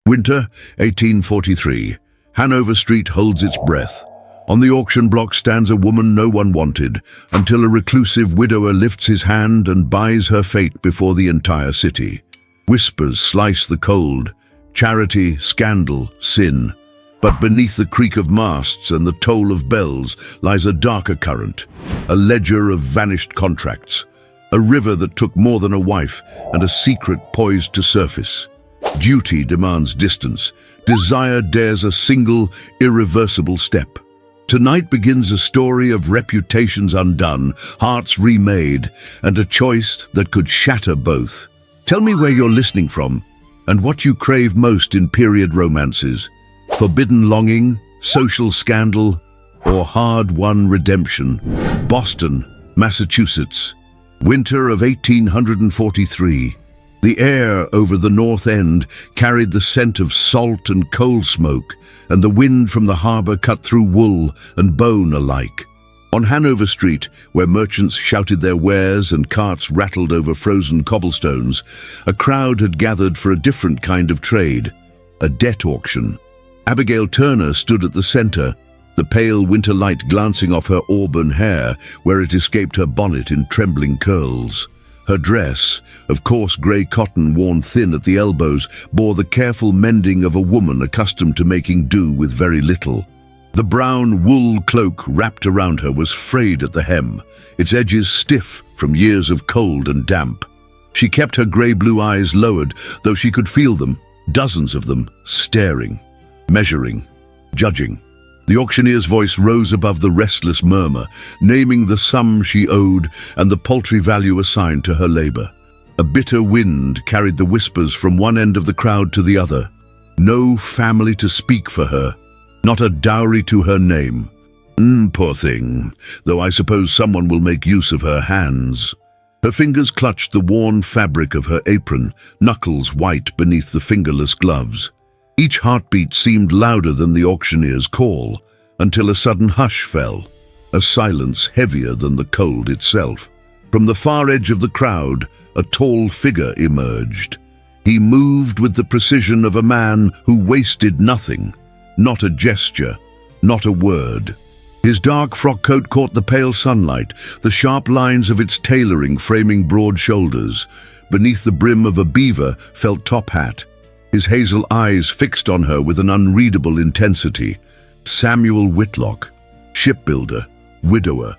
Winter, 1843. Hanover Street holds its breath. On the auction block stands a woman no one wanted, until a reclusive widower lifts his hand and buys her fate before the entire city. Whispers slice the cold. Charity, scandal, sin. But beneath the creak of masts and the toll of bells lies a darker current, a ledger of vanished contracts, a river that took more than a wife, and a secret poised to surface. Duty demands distance. Desire dares a single, irreversible step. Tonight begins a story of reputations undone, hearts remade, and a choice that could shatter both. Tell me where you're listening from, and what you crave most in period romances. Forbidden longing, social scandal, or hard-won redemption. Boston, Massachusetts. Winter of 1843. The air over the North End carried the scent of salt and coal smoke, and the wind from the harbor cut through wool and bone alike. On Hanover Street, where merchants shouted their wares and carts rattled over frozen cobblestones, a crowd had gathered for a different kind of trade, a debt auction. Abigail Turner stood at the center, the pale winter light glancing off her auburn hair where it escaped her bonnet in trembling curls. Her dress, of coarse grey cotton worn thin at the elbows, bore the careful mending of a woman accustomed to making do with very little. The brown wool cloak wrapped around her was frayed at the hem, its edges stiff from years of cold and damp. She kept her grey-blue eyes lowered, though she could feel them, dozens of them, staring, measuring, judging. The auctioneer's voice rose above the restless murmur, naming the sum she owed and the paltry value assigned to her labor. A bitter wind carried the whispers from one end of the crowd to the other. No family to speak for her, not a dowry to her name. Poor thing, though I suppose someone will make use of her hands. Her fingers clutched the worn fabric of her apron, knuckles white beneath the fingerless gloves. Each heartbeat seemed louder than the auctioneer's call, until a sudden hush fell, a silence heavier than the cold itself. From the far edge of the crowd, a tall figure emerged. He moved with the precision of a man who wasted nothing, not a gesture, not a word. His dark frock coat caught the pale sunlight, the sharp lines of its tailoring framing broad shoulders. Beneath the brim of a beaver felt top hat, his hazel eyes fixed on her with an unreadable intensity. Samuel Whitlock, shipbuilder, widower,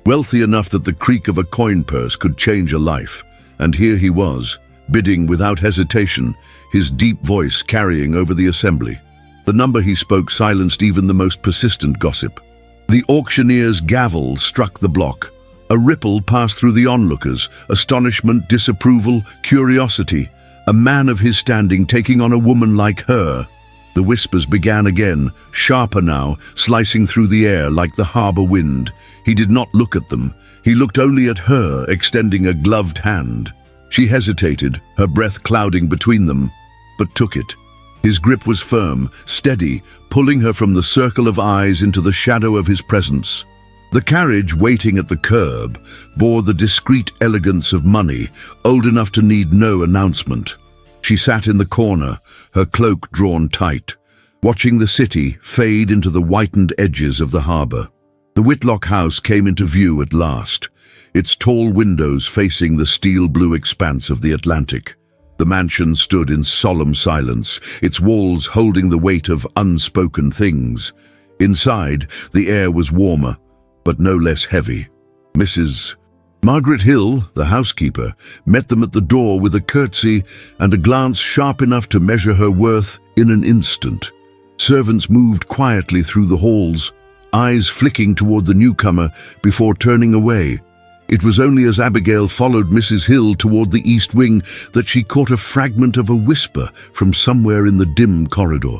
wealthy enough that the creak of a coin purse could change a life. And here he was, bidding without hesitation, his deep voice carrying over the assembly. The number he spoke silenced even the most persistent gossip. The auctioneer's gavel struck the block. A ripple passed through the onlookers, astonishment, disapproval, curiosity. A man of his standing taking on a woman like her. The whispers began again, sharper now, slicing through the air like the harbor wind. He did not look at them. He looked only at her, extending a gloved hand. She hesitated, her breath clouding between them, but took it. His grip was firm, steady, pulling her from the circle of eyes into the shadow of his presence. The carriage waiting at the curb bore the discreet elegance of money, old enough to need no announcement. She sat in the corner, her cloak drawn tight, watching the city fade into the whitened edges of the harbor. The Whitlock house came into view at last, its tall windows facing the steel-blue expanse of the Atlantic. The mansion stood in solemn silence, its walls holding the weight of unspoken things. Inside, the air was warmer, but no less heavy. Mrs. Margaret Hill, the housekeeper, met them at the door with a curtsy and a glance sharp enough to measure her worth in an instant. Servants moved quietly through the halls, eyes flicking toward the newcomer before turning away. It was only as Abigail followed Mrs. Hill toward the east wing that she caught a fragment of a whisper from somewhere in the dim corridor.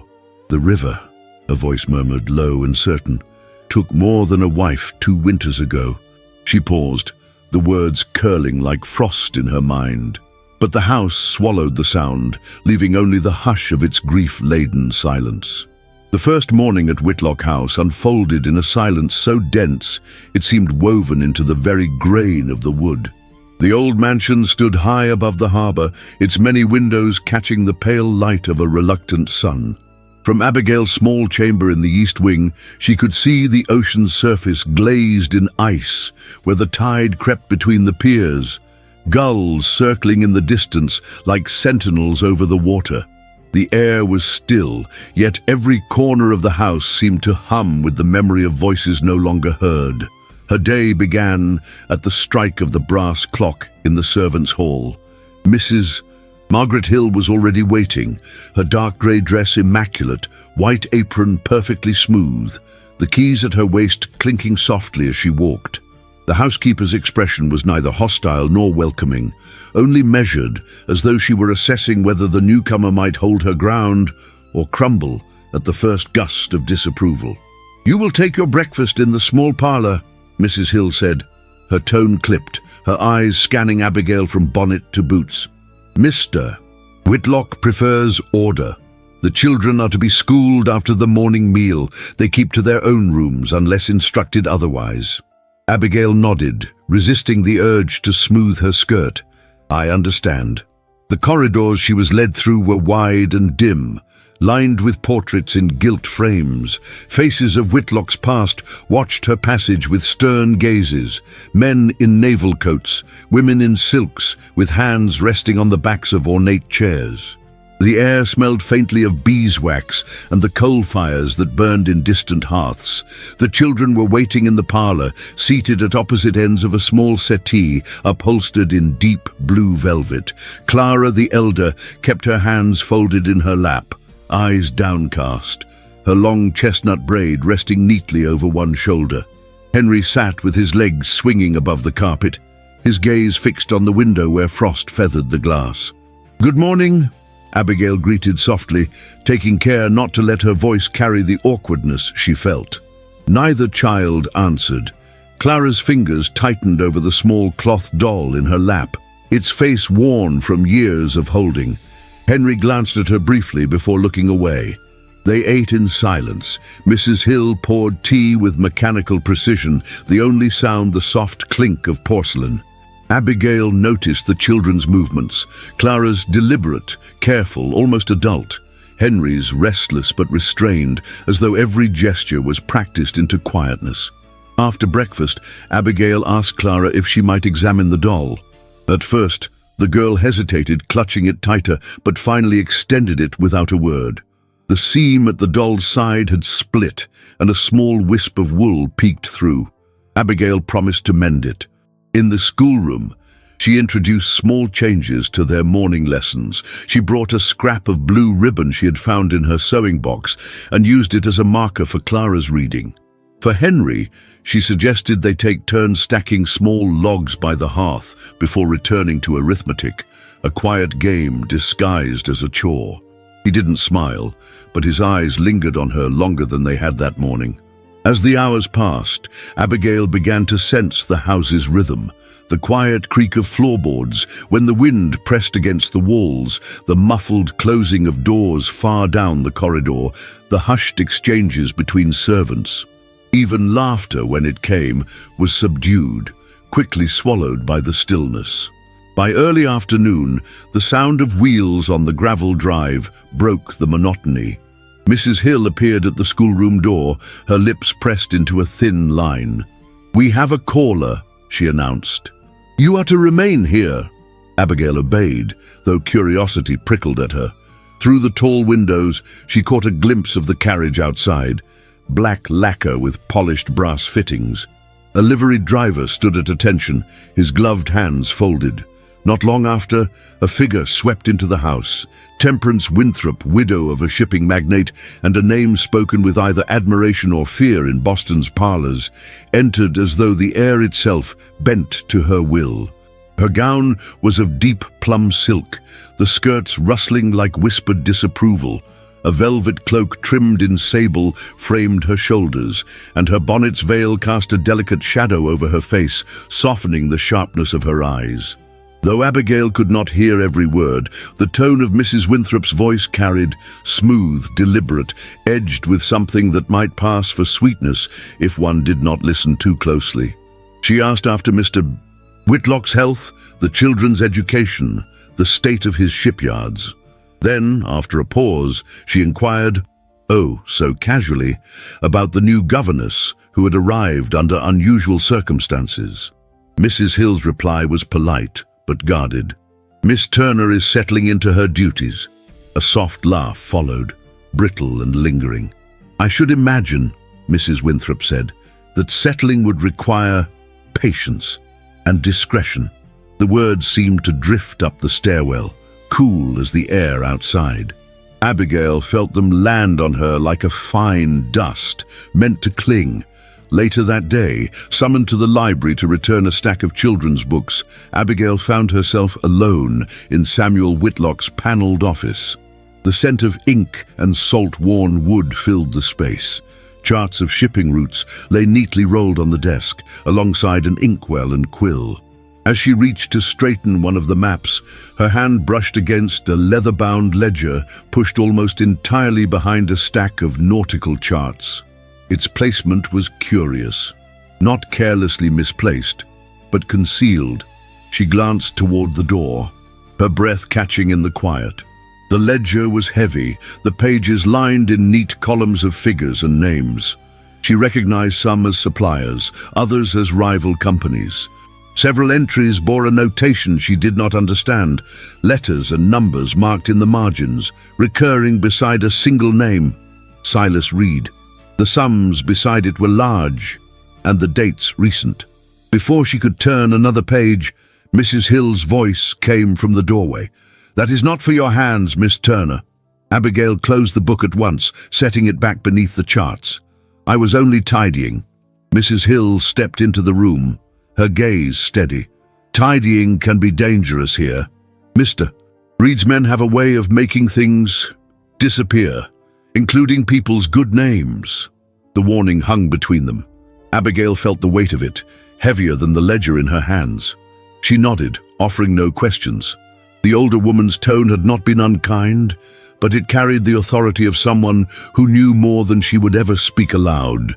"The river," a voice murmured, low and certain, "took more than a wife 2 winters ago." She paused, the words curling like frost in her mind. But the house swallowed the sound, leaving only the hush of its grief-laden silence. The first morning at Whitlock House unfolded in a silence so dense it seemed woven into the very grain of the wood. The old mansion stood high above the harbour, its many windows catching the pale light of a reluctant sun. From Abigail's small chamber in the east wing, she could see the ocean's surface glazed in ice, where the tide crept between the piers, gulls circling in the distance like sentinels over the water. The air was still, yet every corner of the house seemed to hum with the memory of voices no longer heard. Her day began at the strike of the brass clock in the servants' hall. Mrs. Margaret Hill was already waiting, her dark grey dress immaculate, white apron perfectly smooth, the keys at her waist clinking softly as she walked. The housekeeper's expression was neither hostile nor welcoming, only measured, as though she were assessing whether the newcomer might hold her ground or crumble at the first gust of disapproval. "You will take your breakfast in the small parlour," Mrs. Hill said. Her tone clipped, her eyes scanning Abigail from bonnet to boots. "Mr. Whitlock prefers order. The children are to be schooled after the morning meal. They keep to their own rooms unless instructed otherwise." Abigail nodded, resisting the urge to smooth her skirt. "I understand." The corridors she was led through were wide and dim, lined with portraits in gilt frames. Faces of Whitlock's past watched her passage with stern gazes, men in naval coats, women in silks, with hands resting on the backs of ornate chairs. The air smelled faintly of beeswax and the coal fires that burned in distant hearths. The children were waiting in the parlour, seated at opposite ends of a small settee upholstered in deep blue velvet. Clara, the elder, kept her hands folded in her lap, eyes downcast, her long chestnut braid resting neatly over one shoulder. Henry sat with his legs swinging above the carpet, his gaze fixed on the window where frost feathered the glass. "Good morning," Abigail greeted softly, taking care not to let her voice carry the awkwardness she felt. Neither child answered. Clara's fingers tightened over the small cloth doll in her lap, its face worn from years of holding. Henry glanced at her briefly before looking away. They ate in silence. Mrs. Hill poured tea with mechanical precision, the only sound the soft clink of porcelain. Abigail noticed the children's movements, Clara's deliberate, careful, almost adult, Henry's restless but restrained, as though every gesture was practiced into quietness. After breakfast, Abigail asked Clara if she might examine the doll. At first, the girl hesitated, clutching it tighter, but finally extended it without a word. The seam at the doll's side had split, and a small wisp of wool peeked through. Abigail promised to mend it. In the schoolroom, she introduced small changes to their morning lessons. She brought a scrap of blue ribbon she had found in her sewing box and used it as a marker for Clara's reading. For Henry, she suggested they take turns stacking small logs by the hearth before returning to arithmetic, a quiet game disguised as a chore. He didn't smile, but his eyes lingered on her longer than they had that morning. As the hours passed, Abigail began to sense the house's rhythm, the quiet creak of floorboards when the wind pressed against the walls, the muffled closing of doors far down the corridor, the hushed exchanges between servants. Even laughter, when it came, was subdued, quickly swallowed by the stillness. By early afternoon, the sound of wheels on the gravel drive broke the monotony. Mrs. Hill appeared at the schoolroom door, her lips pressed into a thin line. "We have a caller," she announced. "You are to remain here." Abigail obeyed, though curiosity prickled at her. Through the tall windows, she caught a glimpse of the carriage outside, black lacquer with polished brass fittings. A liveried driver stood at attention, his gloved hands folded. Not long after, a figure swept into the house. Temperance Winthrop, widow of a shipping magnate, and a name spoken with either admiration or fear in Boston's parlors, entered as though the air itself bent to her will. Her gown was of deep plum silk, the skirts rustling like whispered disapproval. A velvet cloak trimmed in sable framed her shoulders, and her bonnet's veil cast a delicate shadow over her face, softening the sharpness of her eyes. Though Abigail could not hear every word, the tone of Mrs. Winthrop's voice carried, smooth, deliberate, edged with something that might pass for sweetness if one did not listen too closely. She asked after Mr. Whitlock's health, the children's education, the state of his shipyards. Then, after a pause, she inquired, oh, so casually, about the new governess who had arrived under unusual circumstances. Mrs. Hill's reply was polite, but guarded. Miss Turner is settling into her duties. A soft laugh followed, brittle and lingering. I should imagine, Mrs. Winthrop said, that settling would require patience and discretion. The words seemed to drift up the stairwell, cool as the air outside. Abigail felt them land on her like a fine dust, meant to cling. Later that day, summoned to the library to return a stack of children's books, Abigail found herself alone in Samuel Whitlock's panelled office. The scent of ink and salt-worn wood filled the space. Charts of shipping routes lay neatly rolled on the desk, alongside an inkwell and quill. As she reached to straighten one of the maps, her hand brushed against a leather-bound ledger pushed almost entirely behind a stack of nautical charts. Its placement was curious, not carelessly misplaced, but concealed. She glanced toward the door, her breath catching in the quiet. The ledger was heavy, the pages lined in neat columns of figures and names. She recognized some as suppliers, others as rival companies. Several entries bore a notation she did not understand, letters and numbers marked in the margins, recurring beside a single name, Silas Reed. The sums beside it were large, and the dates recent. Before she could turn another page, Mrs. Hill's voice came from the doorway. That is not for your hands, Miss Turner. Abigail closed the book at once, setting it back beneath the charts. I was only tidying. Mrs. Hill stepped into the room, her gaze steady. Tidying can be dangerous here. Mr. Reed's men have a way of making things disappear, including people's good names. The warning hung between them. Abigail felt the weight of it, heavier than the ledger in her hands. She nodded, offering no questions. The older woman's tone had not been unkind, but it carried the authority of someone who knew more than she would ever speak aloud.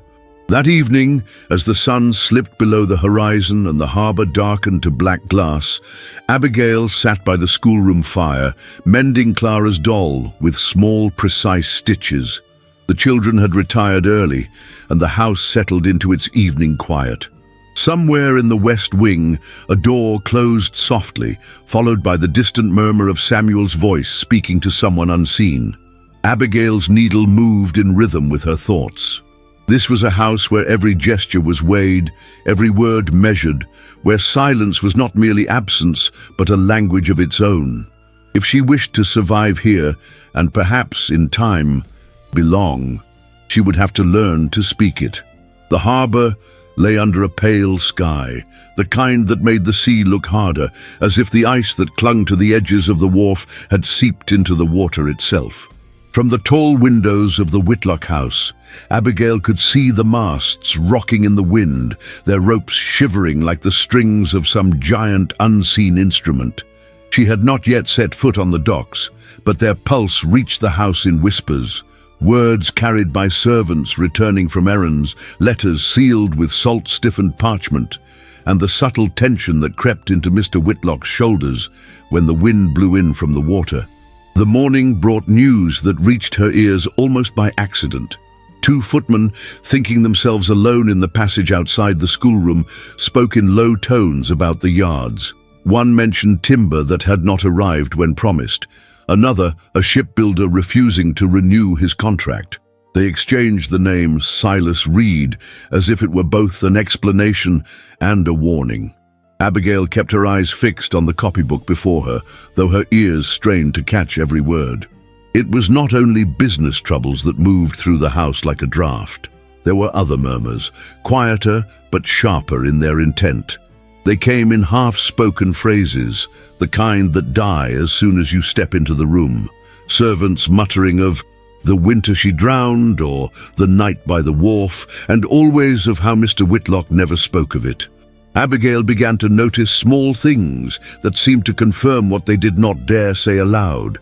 That evening, as the sun slipped below the horizon and the harbor darkened to black glass, Abigail sat by the schoolroom fire, mending Clara's doll with small, precise stitches. The children had retired early, and the house settled into its evening quiet. Somewhere in the west wing, a door closed softly, followed by the distant murmur of Samuel's voice speaking to someone unseen. Abigail's needle moved in rhythm with her thoughts. This was a house where every gesture was weighed, every word measured, where silence was not merely absence, but a language of its own. If she wished to survive here, and perhaps, in time, belong, she would have to learn to speak it. The harbor lay under a pale sky, the kind that made the sea look harder, as if the ice that clung to the edges of the wharf had seeped into the water itself. From the tall windows of the Whitlock house, Abigail could see the masts rocking in the wind, their ropes shivering like the strings of some giant unseen instrument. She had not yet set foot on the docks, but their pulse reached the house in whispers, words carried by servants returning from errands, letters sealed with salt-stiffened parchment, and the subtle tension that crept into Mr. Whitlock's shoulders when the wind blew in from the water. The morning brought news that reached her ears almost by accident. Two footmen, thinking themselves alone in the passage outside the schoolroom, spoke in low tones about the yards. One mentioned timber that had not arrived when promised. Another, a shipbuilder refusing to renew his contract. They exchanged the name Silas Reed as if it were both an explanation and a warning. Abigail kept her eyes fixed on the copybook before her, though her ears strained to catch every word. It was not only business troubles that moved through the house like a draft. There were other murmurs, quieter but sharper in their intent. They came in half-spoken phrases, the kind that die as soon as you step into the room. Servants muttering of the winter she drowned or the night by the wharf, and always of how Mr. Whitlock never spoke of it. Abigail began to notice small things that seemed to confirm what they did not dare say aloud.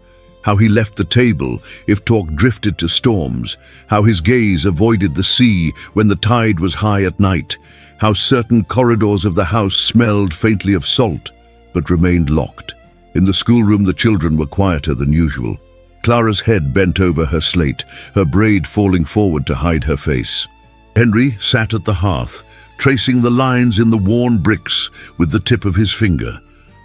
how he left the table if talk drifted to storms, how his gaze avoided the sea when the tide was high at night, how certain corridors of the house smelled faintly of salt, but remained locked. In the schoolroom the children were quieter than usual. Clara's head bent over her slate, her braid falling forward to hide her face. Henry sat at the hearth, tracing the lines in the worn bricks with the tip of his finger.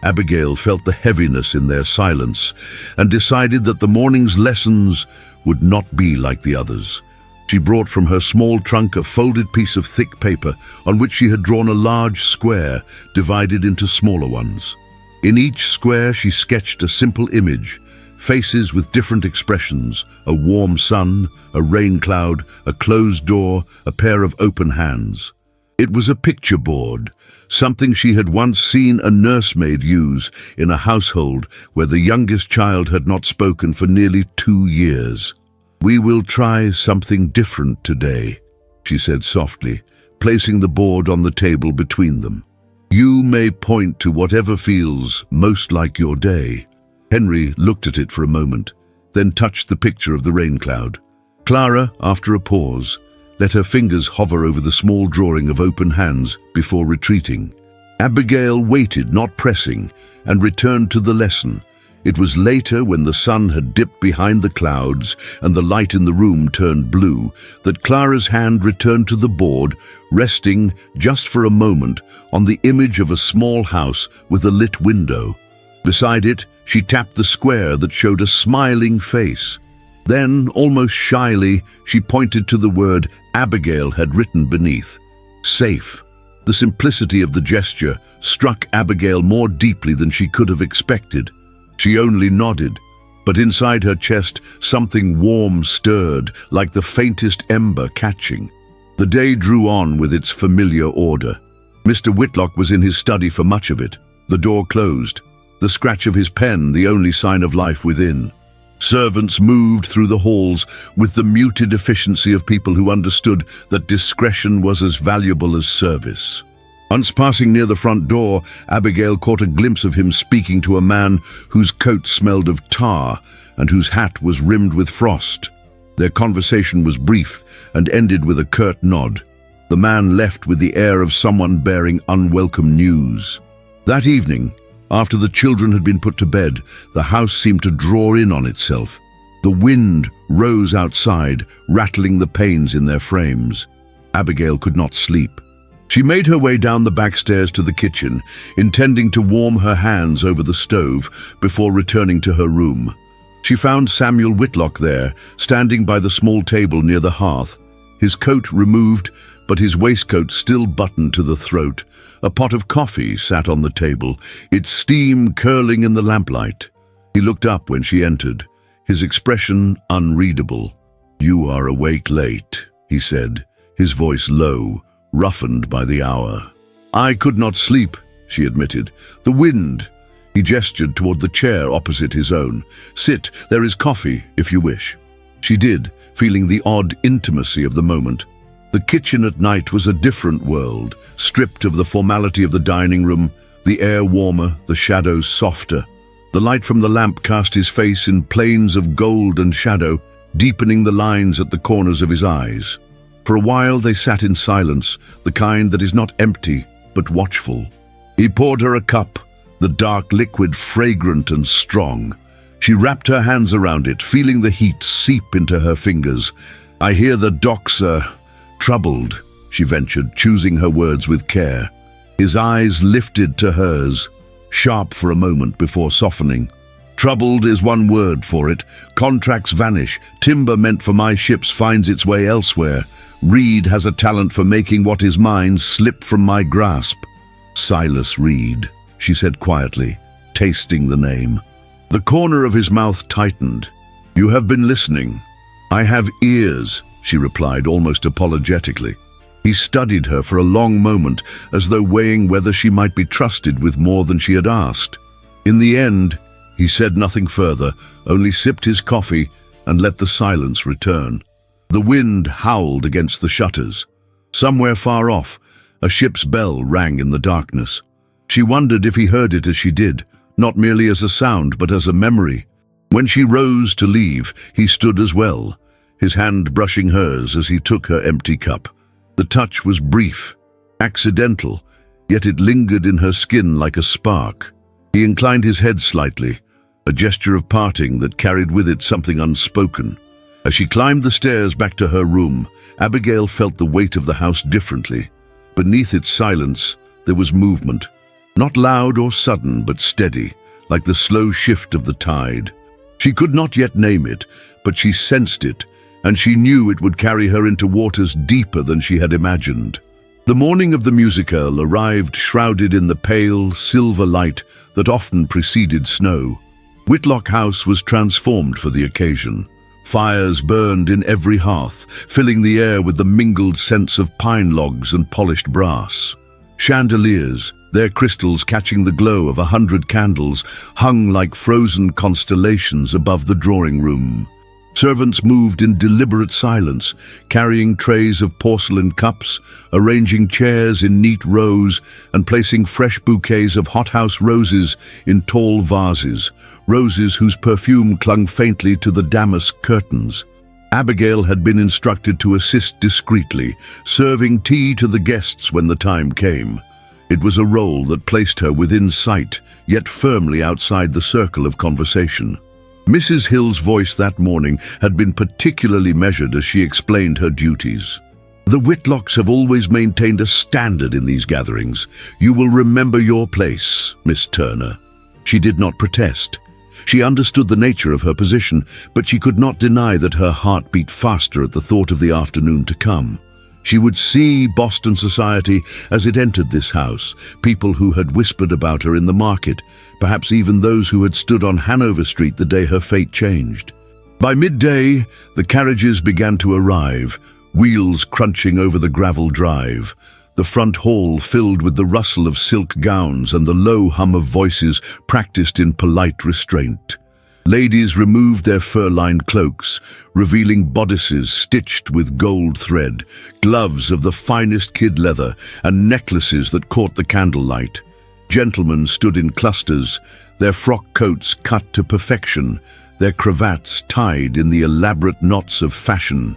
Abigail felt the heaviness in their silence and decided that the morning's lessons would not be like the others. She brought from her small trunk a folded piece of thick paper on which she had drawn a large square divided into smaller ones. In each square she sketched a simple image, faces with different expressions, a warm sun, a rain cloud, a closed door, a pair of open hands. It was a picture board, something she had once seen a nursemaid use in a household where the youngest child had not spoken for nearly 2 years. "We will try something different today," she said softly, placing the board on the table between them. "You may point to whatever feels most like your day." Henry looked at it for a moment, then touched the picture of the rain cloud. Clara, after a pause, let her fingers hover over the small drawing of open hands before retreating. Abigail waited, not pressing, and returned to the lesson. It was later, when the sun had dipped behind the clouds and the light in the room turned blue, that Clara's hand returned to the board, resting, just for a moment, on the image of a small house with a lit window. Beside it, she tapped the square that showed a smiling face. Then, almost shyly, she pointed to the word Abigail had written beneath. Safe. The simplicity of the gesture struck Abigail more deeply than she could have expected. She only nodded, but inside her chest something warm stirred, like the faintest ember catching. The day drew on with its familiar order. Mr. Whitlock was in his study for much of it. The door closed, the scratch of his pen the only sign of life within. Servants moved through the halls with the muted efficiency of people who understood that discretion was as valuable as service. Once passing near the front door, Abigail caught a glimpse of him speaking to a man whose coat smelled of tar and whose hat was rimmed with frost. Their conversation was brief and ended with a curt nod. The man left with the air of someone bearing unwelcome news. That evening, after the children had been put to bed, the house seemed to draw in on itself. The wind rose outside, rattling the panes in their frames. Abigail could not sleep. She made her way down the back stairs to the kitchen, intending to warm her hands over the stove before returning to her room. She found Samuel Whitlock there, standing by the small table near the hearth, his coat removed, but his waistcoat still buttoned to the throat. A pot of coffee sat on the table, its steam curling in the lamplight. He looked up when she entered, his expression unreadable. "You are awake late," he said, his voice low, roughened by the hour. "I could not sleep," she admitted. "The wind." He gestured toward the chair opposite his own. "Sit, there is coffee, if you wish." She did, feeling the odd intimacy of the moment. The kitchen at night was a different world, stripped of the formality of the dining room, the air warmer, the shadows softer. The light from the lamp cast his face in planes of gold and shadow, deepening the lines at the corners of his eyes. For a while they sat in silence, the kind that is not empty, but watchful. He poured her a cup, the dark liquid fragrant and strong. She wrapped her hands around it, feeling the heat seep into her fingers. "I hear the docs are troubled," she ventured, choosing her words with care. His eyes lifted to hers, sharp for a moment before softening. "Troubled is one word for it. Contracts vanish. Timber meant for my ships finds its way elsewhere. Reed has a talent for making what is mine slip from my grasp." "Silas Reed," she said quietly, tasting the name. The corner of his mouth tightened. "You have been listening." "I have ears," she replied almost apologetically. He studied her for a long moment, as though weighing whether she might be trusted with more than she had asked. In the end, he said nothing further, only sipped his coffee and let the silence return. The wind howled against the shutters. Somewhere far off, a ship's bell rang in the darkness. She wondered if he heard it as she did, not merely as a sound, but as a memory. When she rose to leave, he stood as well, his hand brushing hers as he took her empty cup. The touch was brief, accidental, yet it lingered in her skin like a spark. He inclined his head slightly, a gesture of parting that carried with it something unspoken. As she climbed the stairs back to her room, Abigail felt the weight of the house differently. Beneath its silence, there was movement. Not loud or sudden, but steady, like the slow shift of the tide. She could not yet name it, but she sensed it, and she knew it would carry her into waters deeper than she had imagined. The morning of the musical arrived shrouded in the pale, silver light that often preceded snow. Whitlock House was transformed for the occasion. Fires burned in every hearth, filling the air with the mingled scents of pine logs and polished brass. Chandeliers, their crystals catching the glow of 100 candles, hung like frozen constellations above the drawing room. Servants moved in deliberate silence, carrying trays of porcelain cups, arranging chairs in neat rows, and placing fresh bouquets of hothouse roses in tall vases, roses whose perfume clung faintly to the damask curtains. Abigail had been instructed to assist discreetly, serving tea to the guests when the time came. It was a role that placed her within sight, yet firmly outside the circle of conversation. Mrs. Hill's voice that morning had been particularly measured as she explained her duties. The Whitlocks have always maintained a standard in these gatherings. You will remember your place, Miss Turner. She did not protest. She understood the nature of her position, but she could not deny that her heart beat faster at the thought of the afternoon to come. She would see Boston society as it entered this house, people who had whispered about her in the market, perhaps even those who had stood on Hanover Street the day her fate changed. By midday, the carriages began to arrive, wheels crunching over the gravel drive. The front hall filled with the rustle of silk gowns and the low hum of voices practiced in polite restraint. Ladies removed their fur-lined cloaks, revealing bodices stitched with gold thread, gloves of the finest kid leather, and necklaces that caught the candlelight. Gentlemen stood in clusters, their frock coats cut to perfection, their cravats tied in the elaborate knots of fashion.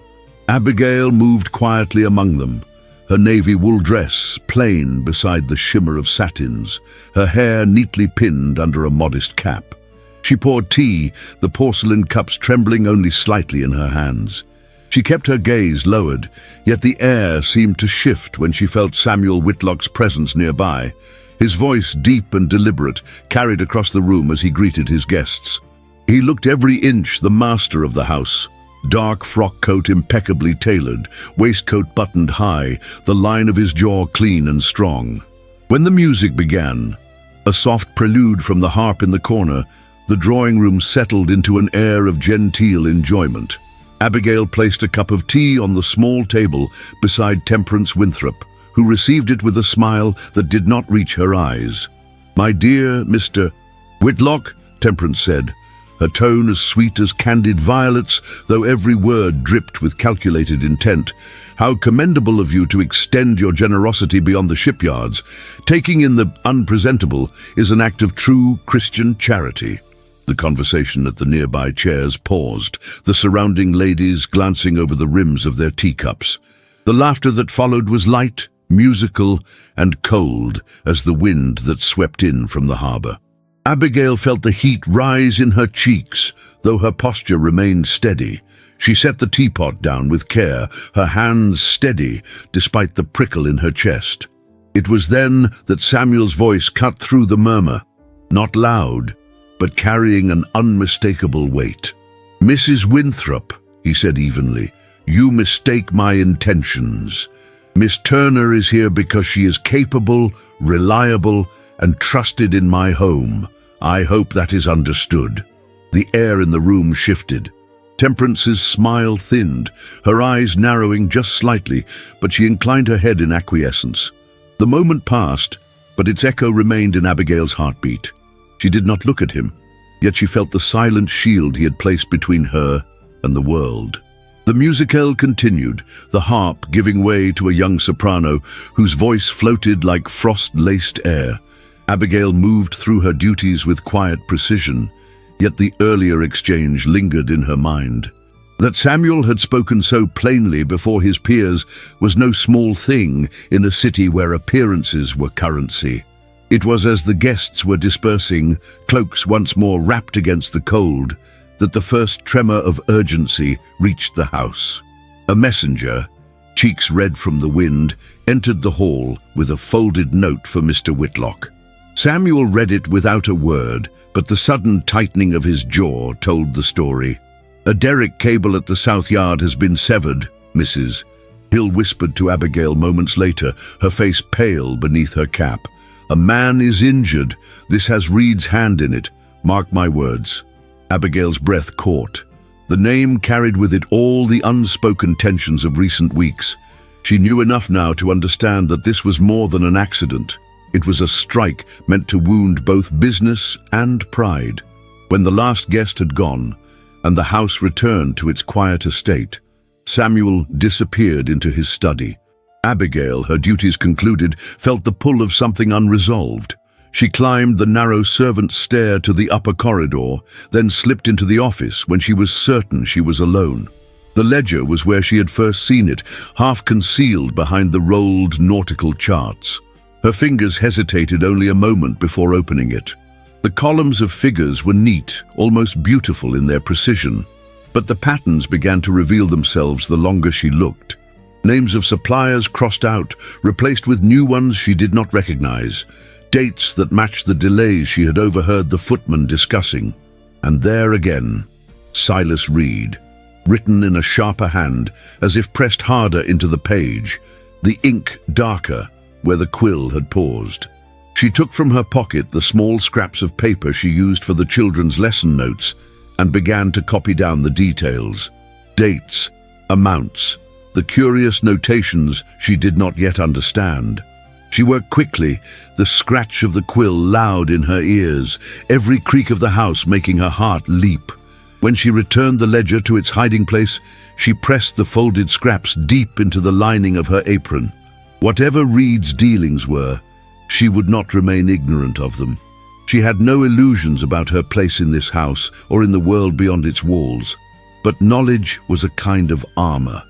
Abigail moved quietly among them, her navy wool dress plain beside the shimmer of satins, her hair neatly pinned under a modest cap. She poured tea, the porcelain cups trembling only slightly in her hands. She kept her gaze lowered, yet the air seemed to shift when she felt Samuel Whitlock's presence nearby. His voice, deep and deliberate, carried across the room as he greeted his guests. He looked every inch the master of the house. Dark frock coat impeccably tailored, waistcoat buttoned high, the line of his jaw clean and strong. When the music began, a soft prelude from the harp in the corner, the drawing room settled into an air of genteel enjoyment. Abigail placed a cup of tea on the small table beside Temperance Winthrop, who received it with a smile that did not reach her eyes. "My dear Mr. Whitlock," Temperance said, her tone as sweet as candied violets, though every word dripped with calculated intent. "How commendable of you to extend your generosity beyond the shipyards. Taking in the unpresentable is an act of true Christian charity." The conversation at the nearby chairs paused, the surrounding ladies glancing over the rims of their teacups. The laughter that followed was light, musical, and cold as the wind that swept in from the harbor. Abigail felt the heat rise in her cheeks, though her posture remained steady. She set the teapot down with care, her hands steady despite the prickle in her chest. It was then that Samuel's voice cut through the murmur, not loud, but carrying an unmistakable weight. "Mrs. Winthrop," he said evenly, "you mistake my intentions. Miss Turner is here because she is capable, reliable, and trusted in my home. I hope that is understood." The air in the room shifted. Temperance's smile thinned, her eyes narrowing just slightly, but she inclined her head in acquiescence. The moment passed, but its echo remained in Abigail's heartbeat. She did not look at him, yet she felt the silent shield he had placed between her and the world. The musicale continued, the harp giving way to a young soprano whose voice floated like frost-laced air. Abigail moved through her duties with quiet precision, Yet the earlier exchange lingered in her mind. That Samuel had spoken so plainly before his peers was no small thing in a city where appearances were currency. It was as the guests were dispersing, cloaks once more wrapped against the cold, that the first tremor of urgency reached the house. A messenger, cheeks red from the wind, entered the hall with a folded note for Mr. Whitlock. Samuel read it without a word, but the sudden tightening of his jaw told the story. "A derrick cable at the South Yard has been severed, Mrs." Hill whispered to Abigail moments later, her face pale beneath her cap. "A man is injured. This has Reed's hand in it. Mark my words." Abigail's breath caught. The name carried with it all the unspoken tensions of recent weeks. She knew enough now to understand that this was more than an accident. It was a strike meant to wound both business and pride. When the last guest had gone, and the house returned to its quieter state, Samuel disappeared into his study. Abigail, her duties concluded, felt the pull of something unresolved. She climbed the narrow servant's stair to the upper corridor, then slipped into the office when she was certain she was alone. The ledger was where she had first seen it, half concealed behind the rolled nautical charts. Her fingers hesitated only a moment before opening it. The columns of figures were neat, almost beautiful in their precision, but the patterns began to reveal themselves the longer she looked. Names of suppliers crossed out, replaced with new ones she did not recognize, dates that matched the delays she had overheard the footman discussing. And there again, Silas Reed, written in a sharper hand, as if pressed harder into the page, the ink darker where the quill had paused. She took from her pocket the small scraps of paper she used for the children's lesson notes and began to copy down the details. Dates, amounts, the curious notations she did not yet understand. She worked quickly, the scratch of the quill loud in her ears, every creak of the house making her heart leap. When she returned the ledger to its hiding place, she pressed the folded scraps deep into the lining of her apron. Whatever Reed's dealings were, she would not remain ignorant of them. She had no illusions about her place in this house or in the world beyond its walls. But knowledge was a kind of armor,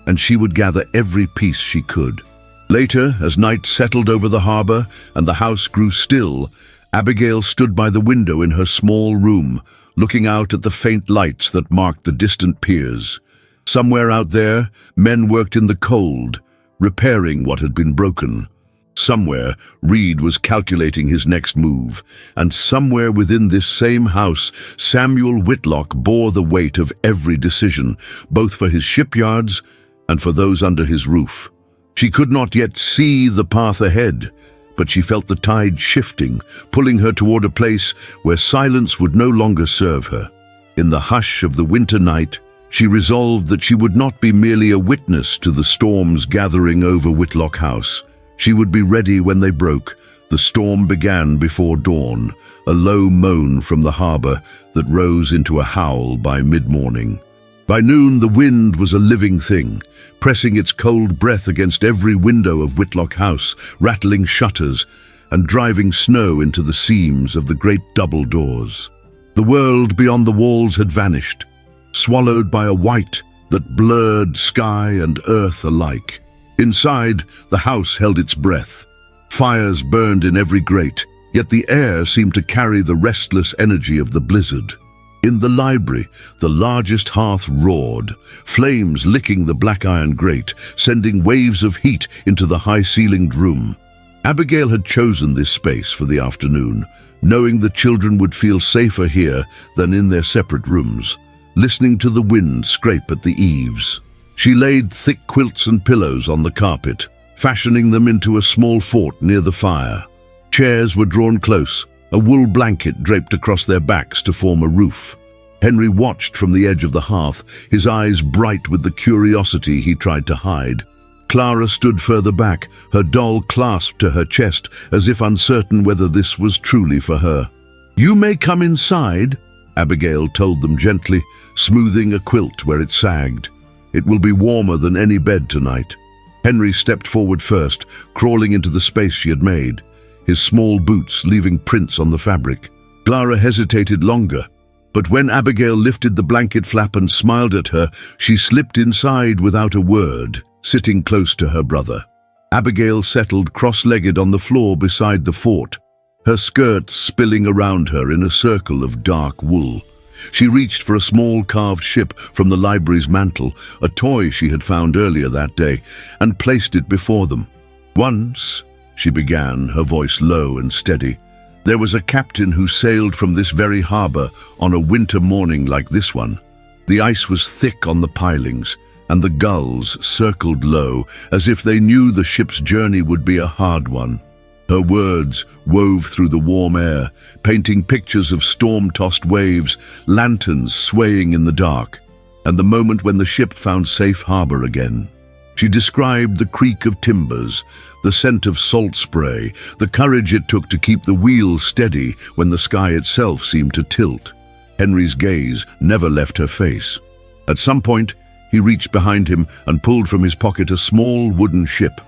and she would gather every piece she could. Later, as night settled over the harbor and the house grew still, Abigail stood by the window in her small room, looking out at the faint lights that marked the distant piers. Somewhere out there, men worked in the cold, repairing what had been broken. Somewhere, Reed was calculating his next move, and somewhere within this same house, Samuel Whitlock bore the weight of every decision, both for his shipyards and for those under his roof. She could not yet see the path ahead, but she felt the tide shifting, pulling her toward a place where silence would no longer serve her. In the hush of the winter night, she resolved that she would not be merely a witness to the storms gathering over Whitlock House. She would be ready when they broke. The storm began before dawn, a low moan from the harbor that rose into a howl by mid-morning. By noon, the wind was a living thing, pressing its cold breath against every window of Whitlock House, rattling shutters and driving snow into the seams of the great double doors. The world beyond the walls had vanished, swallowed by a white that blurred sky and earth alike. Inside, the house held its breath. Fires burned in every grate, yet the air seemed to carry the restless energy of the blizzard. In the library, the largest hearth roared, flames licking the black iron grate, sending waves of heat into the high-ceilinged room. Abigail had chosen this space for the afternoon, knowing the children would feel safer here than in their separate rooms, listening to the wind scrape at the eaves. She laid thick quilts and pillows on the carpet, fashioning them into a small fort near the fire. Chairs were drawn close, a wool blanket draped across their backs to form a roof. Henry watched from the edge of the hearth, his eyes bright with the curiosity he tried to hide. Clara stood further back, her doll clasped to her chest, as if uncertain whether this was truly for her. "You may come inside," Abigail told them gently, smoothing a quilt where it sagged. "It will be warmer than any bed tonight." Henry stepped forward first, crawling into the space she had made, his small boots leaving prints on the fabric. Clara hesitated longer, But when Abigail lifted the blanket flap and smiled at her, she slipped inside without a word, sitting close to her brother. Abigail settled cross-legged on the floor beside the fort, her skirts spilling around her in a circle of dark wool. She reached for a small carved ship from the library's mantel, a toy she had found earlier that day, and placed it before them. "Once," she began, her voice low and steady, "there was a captain who sailed from this very harbor on a winter morning like this one. The ice was thick on the pilings, and the gulls circled low, as if they knew the ship's journey would be a hard one." Her words wove through the warm air, painting pictures of storm-tossed waves, lanterns swaying in the dark, and the moment when the ship found safe harbor again. She described the creak of timbers, the scent of salt spray, the courage it took to keep the wheel steady when the sky itself seemed to tilt. Henry's gaze never left her face. At some point, he reached behind him and pulled from his pocket a small wooden ship.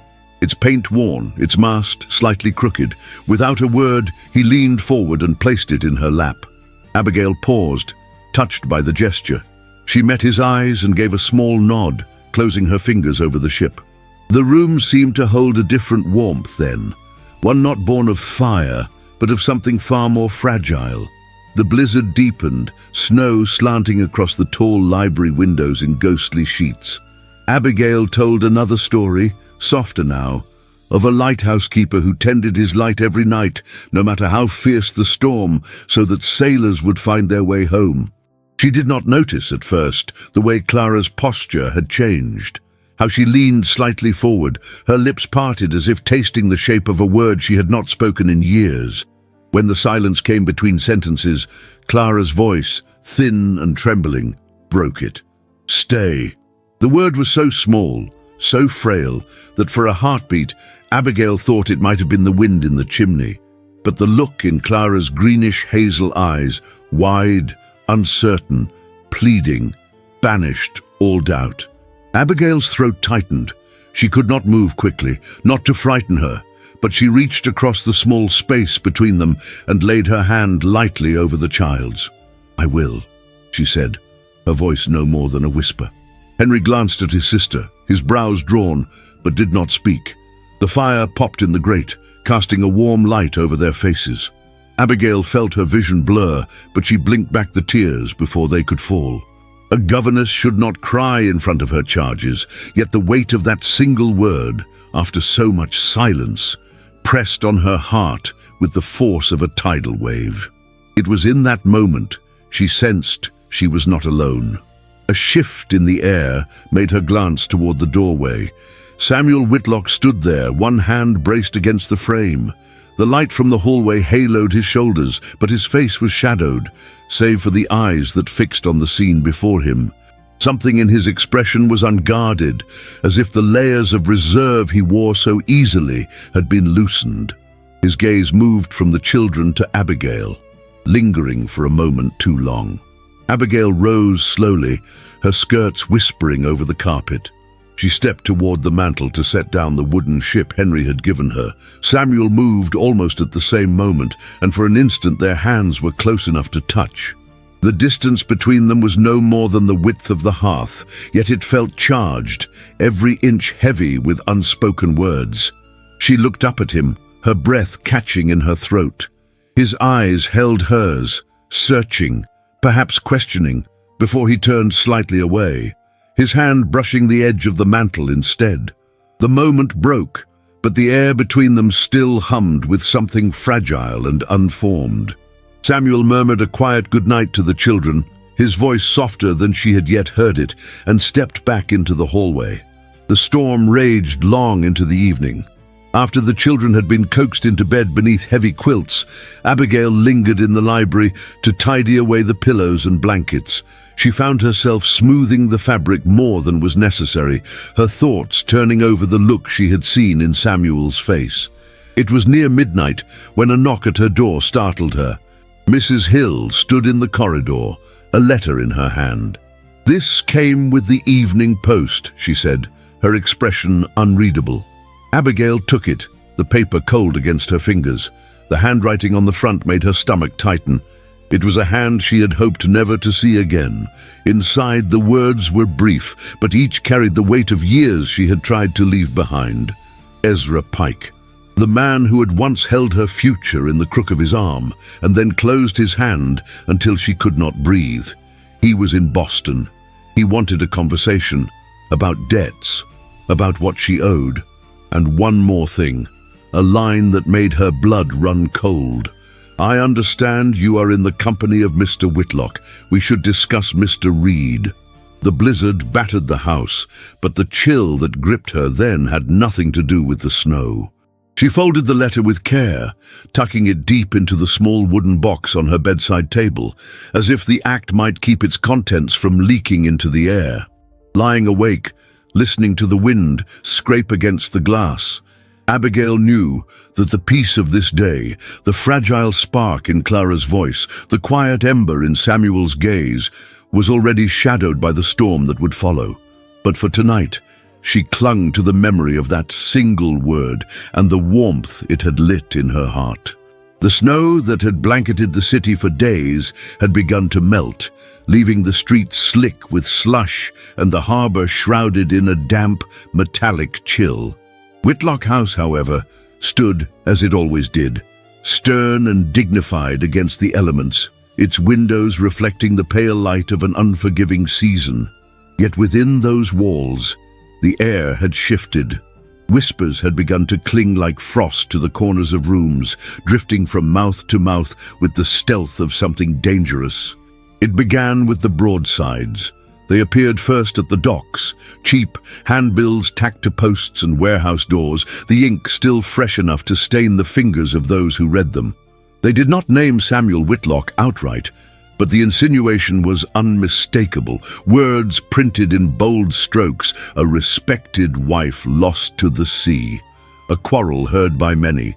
Its paint worn, its mast slightly crooked. Without a word, he leaned forward and placed it in her lap. Abigail paused, touched by the gesture. She met his eyes and gave a small nod, closing her fingers over the ship. The room seemed to hold a different warmth then, one not born of fire, but of something far more fragile. The blizzard deepened, snow slanting across the tall library windows in ghostly sheets. Abigail told another story, softer now, of a lighthouse keeper who tended his light every night, no matter how fierce the storm, so that sailors would find their way home. She did not notice at first the way Clara's posture had changed, how she leaned slightly forward, her lips parted as if tasting the shape of a word she had not spoken in years. When the silence came between sentences, Clara's voice, thin and trembling, broke it. "Stay." The word was so small, so frail, that for a heartbeat, Abigail thought it might have been the wind in the chimney. But the look in Clara's greenish hazel eyes, wide, uncertain, pleading, banished all doubt. Abigail's throat tightened. She could not move quickly, not to frighten her, but she reached across the small space between them and laid her hand lightly over the child's. "I will," she said, her voice no more than a whisper. Henry glanced at his sister, his brows drawn, but did not speak. The fire popped in the grate, casting a warm light over their faces. Abigail felt her vision blur, but she blinked back the tears before they could fall. A governess should not cry in front of her charges, yet the weight of that single word, after so much silence, pressed on her heart with the force of a tidal wave. It was in that moment she sensed she was not alone. A shift in the air made her glance toward the doorway. Samuel Whitlock stood there, one hand braced against the frame. The light from the hallway haloed his shoulders, but his face was shadowed, save for the eyes that fixed on the scene before him. Something in his expression was unguarded, as if the layers of reserve he wore so easily had been loosened. His gaze moved from the children to Abigail, lingering for a moment too long. Abigail rose slowly, her skirts whispering over the carpet. She stepped toward the mantel to set down the wooden ship Henry had given her. Samuel moved almost at the same moment, and for an instant their hands were close enough to touch. The distance between them was no more than the width of the hearth, yet it felt charged, every inch heavy with unspoken words. She looked up at him, her breath catching in her throat. His eyes held hers, searching, perhaps questioning, before he turned slightly away, his hand brushing the edge of the mantel instead. The moment broke, but the air between them still hummed with something fragile and unformed. Samuel murmured a quiet goodnight to the children, his voice softer than she had yet heard it, and stepped back into the hallway. The storm raged long into the evening. After the children had been coaxed into bed beneath heavy quilts, Abigail lingered in the library to tidy away the pillows and blankets. She found herself smoothing the fabric more than was necessary, her thoughts turning over the look she had seen in Samuel's face. It was near midnight when a knock at her door startled her. Mrs. Hill stood in the corridor, a letter in her hand. "This came with the evening post," she said, her expression unreadable. Abigail took it, the paper cold against her fingers. The handwriting on the front made her stomach tighten. It was a hand she had hoped never to see again. Inside, the words were brief, but each carried the weight of years she had tried to leave behind. Ezra Pike, the man who had once held her future in the crook of his arm, and then closed his hand until she could not breathe. He was in Boston. He wanted a conversation about debts, about what she owed, and one more thing, a line that made her blood run cold. "I understand you are in the company of Mr. Whitlock. We should discuss Mr. Reed." The blizzard battered the house, but the chill that gripped her then had nothing to do with the snow. She folded the letter with care, tucking it deep into the small wooden box on her bedside table, as if the act might keep its contents from leaking into the air. Lying awake, listening to the wind scrape against the glass, Abigail knew that the peace of this day, the fragile spark in Clara's voice, the quiet ember in Samuel's gaze, was already shadowed by the storm that would follow. But for tonight, she clung to the memory of that single word and the warmth it had lit in her heart. The snow that had blanketed the city for days had begun to melt, leaving the streets slick with slush and the harbor shrouded in a damp, metallic chill. Whitlock House, however, stood as it always did, stern and dignified against the elements, its windows reflecting the pale light of an unforgiving season. Yet within those walls, the air had shifted. Whispers had begun to cling like frost to the corners of rooms, drifting from mouth to mouth with the stealth of something dangerous. It began with the broadsides. They appeared first at the docks, cheap handbills tacked to posts and warehouse doors, the ink still fresh enough to stain the fingers of those who read them. They did not name Samuel Whitlock outright, but the insinuation was unmistakable. Words printed in bold strokes: a respected wife lost to the sea, a quarrel heard by many,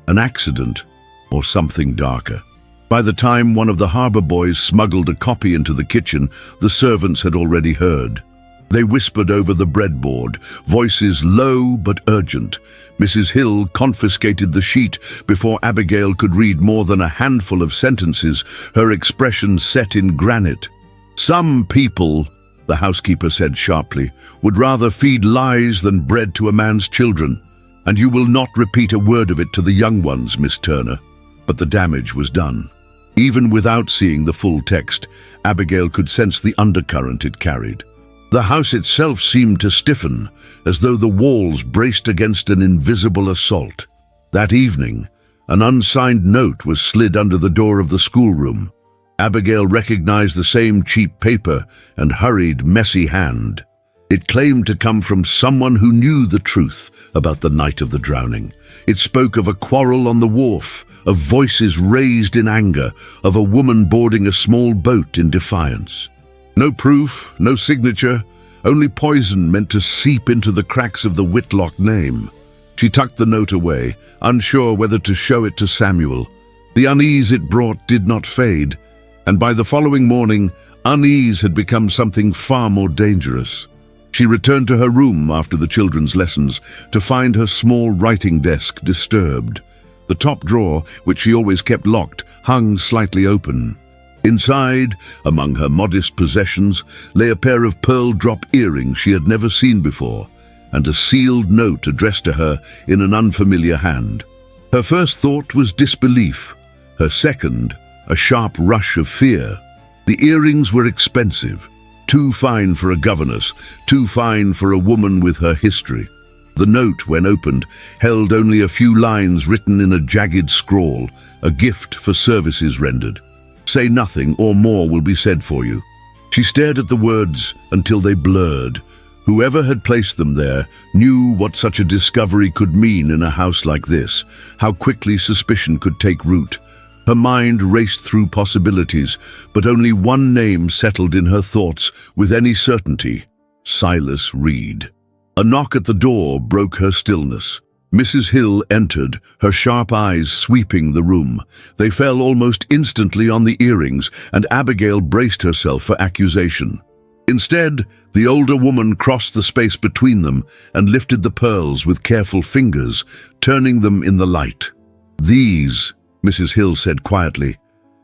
an accident, or something darker. By the time one of the harbor boys smuggled a copy into the kitchen, the servants had already heard. They whispered over the breadboard, voices low but urgent. Mrs. Hill confiscated the sheet before Abigail could read more than a handful of sentences, her expression set in granite. "Some people," the housekeeper said sharply, "would rather feed lies than bread to a man's children. And you will not repeat a word of it to the young ones, Miss Turner." But the damage was done. Even without seeing the full text, Abigail could sense the undercurrent it carried. The house itself seemed to stiffen, as though the walls braced against an invisible assault. That evening, an unsigned note was slid under the door of the schoolroom. Abigail recognized the same cheap paper and hurried, messy hand. It claimed to come from someone who knew the truth about the night of the drowning. It spoke of a quarrel on the wharf, of voices raised in anger, of a woman boarding a small boat in defiance. No proof, no signature, only poison meant to seep into the cracks of the Whitlock name. She tucked the note away, unsure whether to show it to Samuel. The unease it brought did not fade, and by the following morning, unease had become something far more dangerous. She returned to her room after the children's lessons to find her small writing desk disturbed. The top drawer, which she always kept locked, hung slightly open. Inside, among her modest possessions, lay a pair of pearl drop earrings she had never seen before, and a sealed note addressed to her in an unfamiliar hand. Her first thought was disbelief. Her second, a sharp rush of fear. The earrings were expensive. Too fine for a governess, too fine for a woman with her history. The note, when opened, held only a few lines written in a jagged scrawl, a gift for services rendered. "Say nothing, or more will be said for you." She stared at the words until they blurred. Whoever had placed them there knew what such a discovery could mean in a house like this, how quickly suspicion could take root. Her mind raced through possibilities, but only one name settled in her thoughts with any certainty: Silas Reed. A knock at the door broke her stillness. Mrs. Hill entered, her sharp eyes sweeping the room. They fell almost instantly on the earrings, and Abigail braced herself for accusation. Instead, the older woman crossed the space between them and lifted the pearls with careful fingers, turning them in the light. "These," Mrs. Hill said quietly,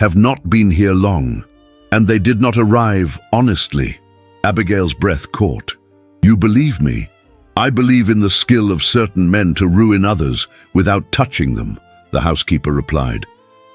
have not been here long, and they did not arrive honestly." Abigail's breath caught. "You believe me? I believe in the skill of certain men to ruin others without touching them," the housekeeper replied.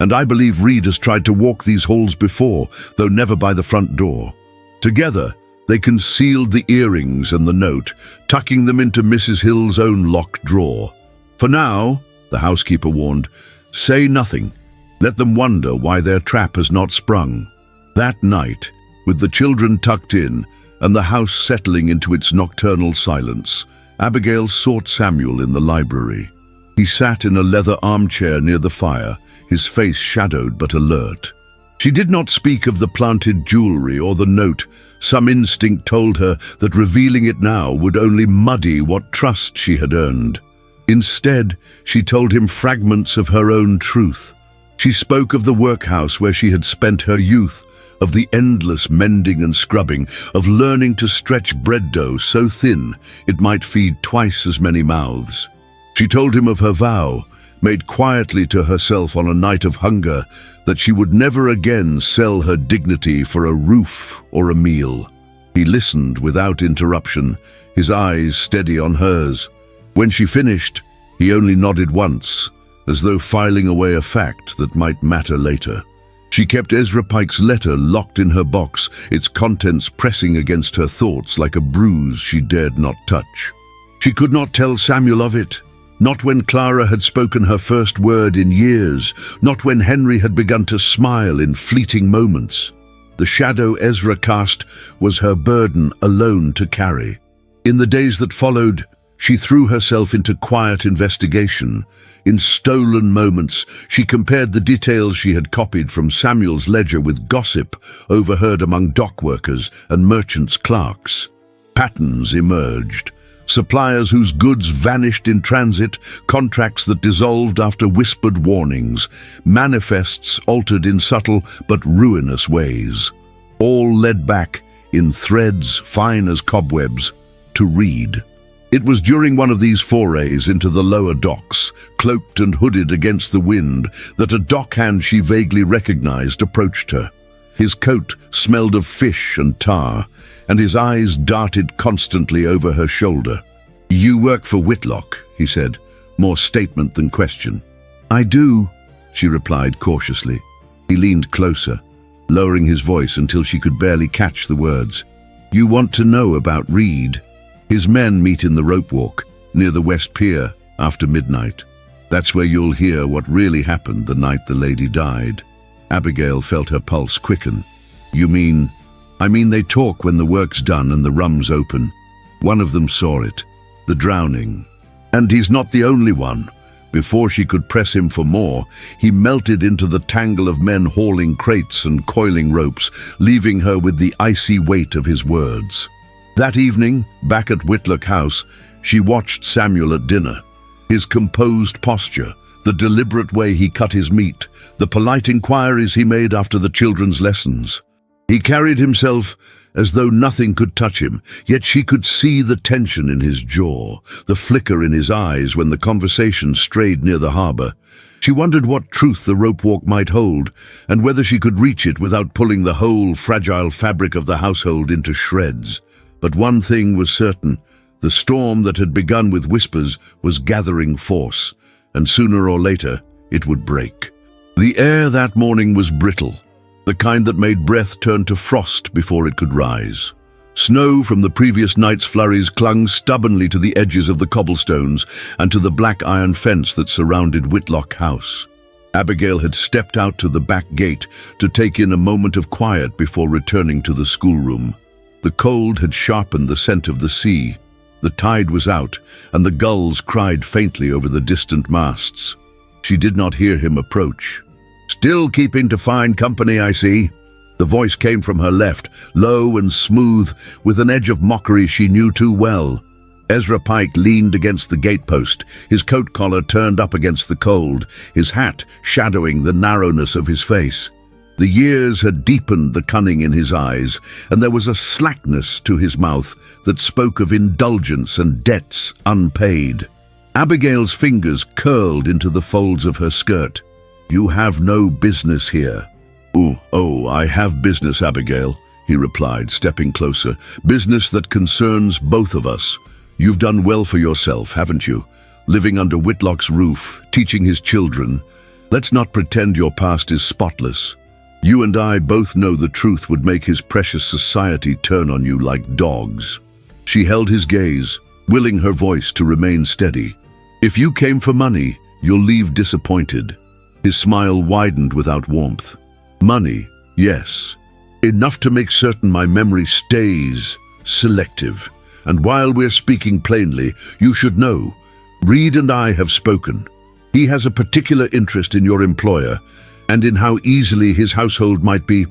"And I believe Reed has tried to walk these halls before, though never by the front door." Together, they concealed the earrings and the note, tucking them into Mrs. Hill's own locked drawer. "For now," the housekeeper warned, "say nothing. Let them wonder why their trap has not sprung." That night, with the children tucked in and the house settling into its nocturnal silence, Abigail sought Samuel in the library. He sat in a leather armchair near the fire, his face shadowed but alert. She did not speak of the planted jewelry or the note. Some instinct told her that revealing it now would only muddy what trust she had earned. Instead, she told him fragments of her own truth. She spoke of the workhouse where she had spent her youth, of the endless mending and scrubbing, of learning to stretch bread dough so thin it might feed twice as many mouths. She told him of her vow, made quietly to herself on a night of hunger, that she would never again sell her dignity for a roof or a meal. He listened without interruption, his eyes steady on hers. When she finished, he only nodded once, as though filing away a fact that might matter later. She kept Ezra Pike's letter locked in her box, its contents pressing against her thoughts like a bruise she dared not touch. She could not tell Samuel of it, not when Clara had spoken her first word in years, not when Henry had begun to smile in fleeting moments. The shadow Ezra cast was her burden alone to carry. In the days that followed, she threw herself into quiet investigation. In stolen moments, she compared the details she had copied from Samuel's ledger with gossip overheard among dock workers and merchants' clerks. Patterns emerged. Suppliers whose goods vanished in transit, contracts that dissolved after whispered warnings, manifests altered in subtle but ruinous ways. All led back, in threads fine as cobwebs, to Reed. It was during one of these forays into the lower docks, cloaked and hooded against the wind, that a dockhand she vaguely recognized approached her. His coat smelled of fish and tar, and his eyes darted constantly over her shoulder. "You work for Whitlock," he said, more statement than question. "I do," she replied cautiously. He leaned closer, lowering his voice until she could barely catch the words. "You want to know about Reed? His men meet in the rope walk, near the West Pier, after midnight. That's where you'll hear what really happened the night the lady died." Abigail felt her pulse quicken. "You mean—" "I mean they talk when the work's done and the rum's open. One of them saw it, the drowning. And he's not the only one." Before she could press him for more, he melted into the tangle of men hauling crates and coiling ropes, leaving her with the icy weight of his words. That evening, back at Whitlock House, she watched Samuel at dinner. His composed posture, the deliberate way he cut his meat, the polite inquiries he made after the children's lessons. He carried himself as though nothing could touch him, yet she could see the tension in his jaw, the flicker in his eyes when the conversation strayed near the harbour. She wondered what truth the rope walk might hold, and whether she could reach it without pulling the whole fragile fabric of the household into shreds. But one thing was certain: the storm that had begun with whispers was gathering force, and sooner or later it would break. The air that morning was brittle, the kind that made breath turn to frost before it could rise. Snow from the previous night's flurries clung stubbornly to the edges of the cobblestones and to the black iron fence that surrounded Whitlock House. Abigail had stepped out to the back gate to take in a moment of quiet before returning to the schoolroom. The cold had sharpened the scent of the sea. The tide was out, and the gulls cried faintly over the distant masts. She did not hear him approach. "Still keeping to fine company, I see." The voice came from her left, low and smooth, with an edge of mockery she knew too well. Ezra Pike leaned against the gatepost, his coat collar turned up against the cold, his hat shadowing the narrowness of his face. The years had deepened the cunning in his eyes, and there was a slackness to his mouth that spoke of indulgence and debts unpaid. Abigail's fingers curled into the folds of her skirt. "You have no business here." Oh, I have business, Abigail, he replied, stepping closer. Business that concerns both of us. You've done well for yourself, haven't you? Living under Whitlock's roof, teaching his children. Let's not pretend your past is spotless. You and I both know the truth would make his precious society turn on you like dogs. She held his gaze, willing her voice to remain steady. If you came for money, you'll leave disappointed. His smile widened without warmth. Money, yes. Enough to make certain my memory stays selective. And while we're speaking plainly, you should know, Reed and I have spoken. He has a particular interest in your employer, and in how easily his household might be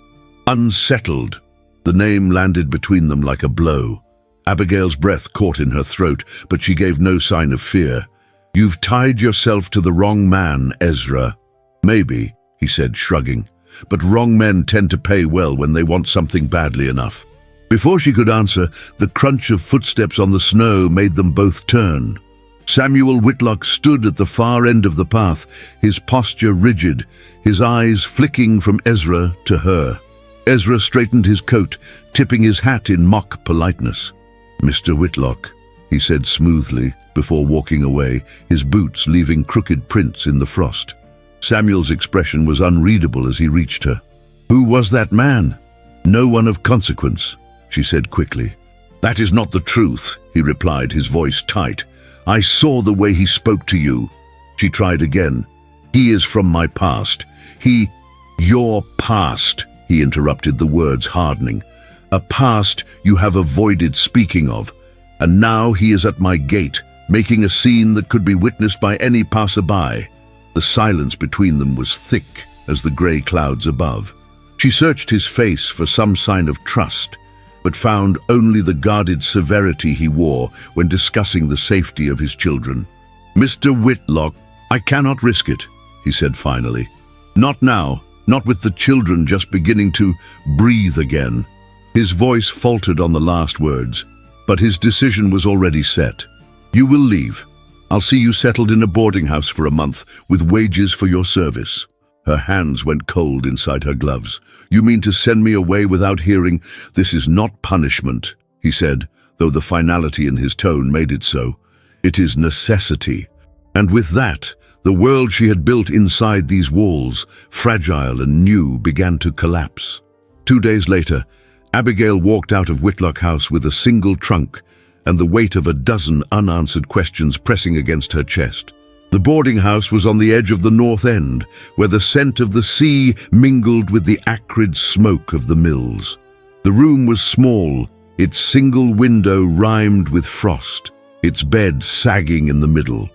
unsettled. The name landed between them like a blow. Abigail's breath caught in her throat, but she gave no sign of fear. You've tied yourself to the wrong man, Ezra. Maybe, he said, shrugging, but wrong men tend to pay well when they want something badly enough. Before she could answer, the crunch of footsteps on the snow made them both turn. Samuel Whitlock stood at the far end of the path, his posture rigid, his eyes flicking from Ezra to her. Ezra straightened his coat, tipping his hat in mock politeness. Mr. Whitlock, he said smoothly, before walking away, his boots leaving crooked prints in the frost. Samuel's expression was unreadable as he reached her. Who was that man? No one of consequence, she said quickly. That is not the truth, he replied, his voice tight. I saw the way he spoke to you. She tried again. He is from my past. Your past, he interrupted, the words hardening. A past you have avoided speaking of. And now he is at my gate, making a scene that could be witnessed by any passerby. The silence between them was thick as the grey clouds above. She searched his face for some sign of trust, but found only the guarded severity he wore when discussing the safety of his children. Mr. Whitlock, I cannot risk it, he said finally. Not now, not with the children just beginning to breathe again. His voice faltered on the last words, but his decision was already set. You will leave. I'll see you settled in a boarding house for a month with wages for your service. Her hands went cold inside her gloves. You mean to send me away without hearing? This is not punishment, he said, though the finality in his tone made it so. It is necessity. And with that, the world she had built inside these walls, fragile and new, began to collapse. 2 days later, Abigail walked out of Whitlock House with a single trunk and the weight of a dozen unanswered questions pressing against her chest. The boarding house was on the edge of the north end, where the scent of the sea mingled with the acrid smoke of the mills. The room was small, its single window rimed with frost, its bed sagging in the middle.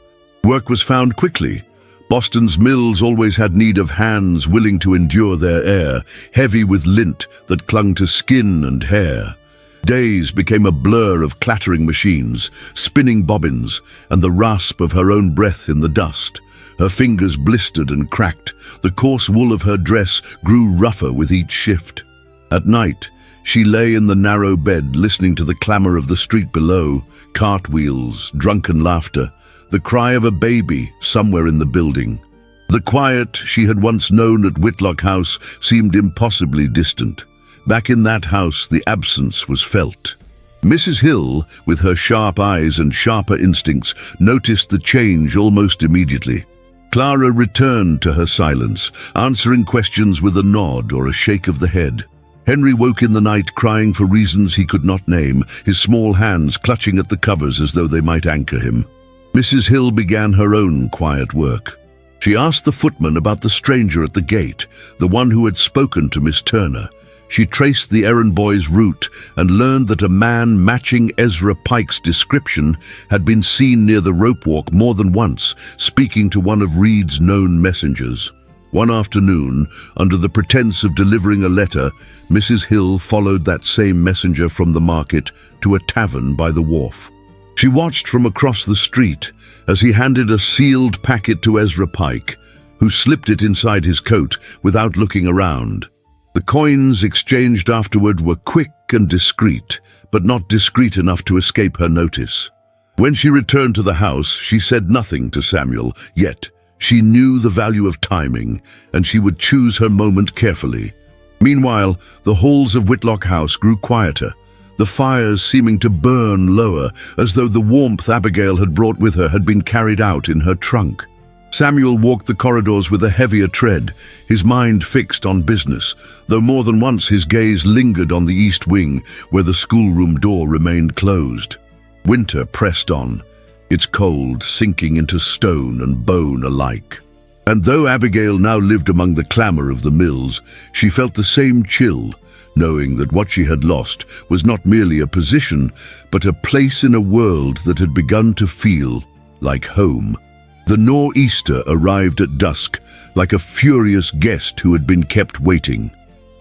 Work was found quickly. Boston's mills always had need of hands willing to endure their air, heavy with lint that clung to skin and hair. Days became a blur of clattering machines, spinning bobbins, and the rasp of her own breath in the dust. Her fingers blistered and cracked. The coarse wool of her dress grew rougher with each shift. At night, she lay in the narrow bed listening to the clamor of the street below, cartwheels, drunken laughter, the cry of a baby somewhere in the building. The quiet she had once known at Whitlock House seemed impossibly distant. Back in that house, the absence was felt. Mrs. Hill, with her sharp eyes and sharper instincts, noticed the change almost immediately. Clara returned to her silence, answering questions with a nod or a shake of the head. Henry woke in the night crying for reasons he could not name, his small hands clutching at the covers as though they might anchor him. Mrs. Hill began her own quiet work. She asked the footman about the stranger at the gate, the one who had spoken to Miss Turner. She traced the errand boy's route and learned that a man matching Ezra Pike's description had been seen near the rope walk more than once, speaking to one of Reed's known messengers. One afternoon, under the pretense of delivering a letter, Mrs. Hill followed that same messenger from the market to a tavern by the wharf. She watched from across the street as he handed a sealed packet to Ezra Pike, who slipped it inside his coat without looking around. The coins exchanged afterward were quick and discreet, but not discreet enough to escape her notice. When she returned to the house, she said nothing to Samuel, yet She knew the value of timing, and she would choose her moment carefully. Meanwhile, the halls of Whitlock House grew quieter, the fires seeming to burn lower, as though the warmth Abigail had brought with her had been carried out in her trunk. Samuel walked the corridors with a heavier tread, his mind fixed on business, though more than once his gaze lingered on the east wing, where the schoolroom door remained closed. Winter pressed on, its cold sinking into stone and bone alike. And though Abigail now lived among the clamor of the mills, she felt the same chill, knowing that what she had lost was not merely a position, but a place in a world that had begun to feel like home. The nor'easter arrived at dusk, like a furious guest who had been kept waiting.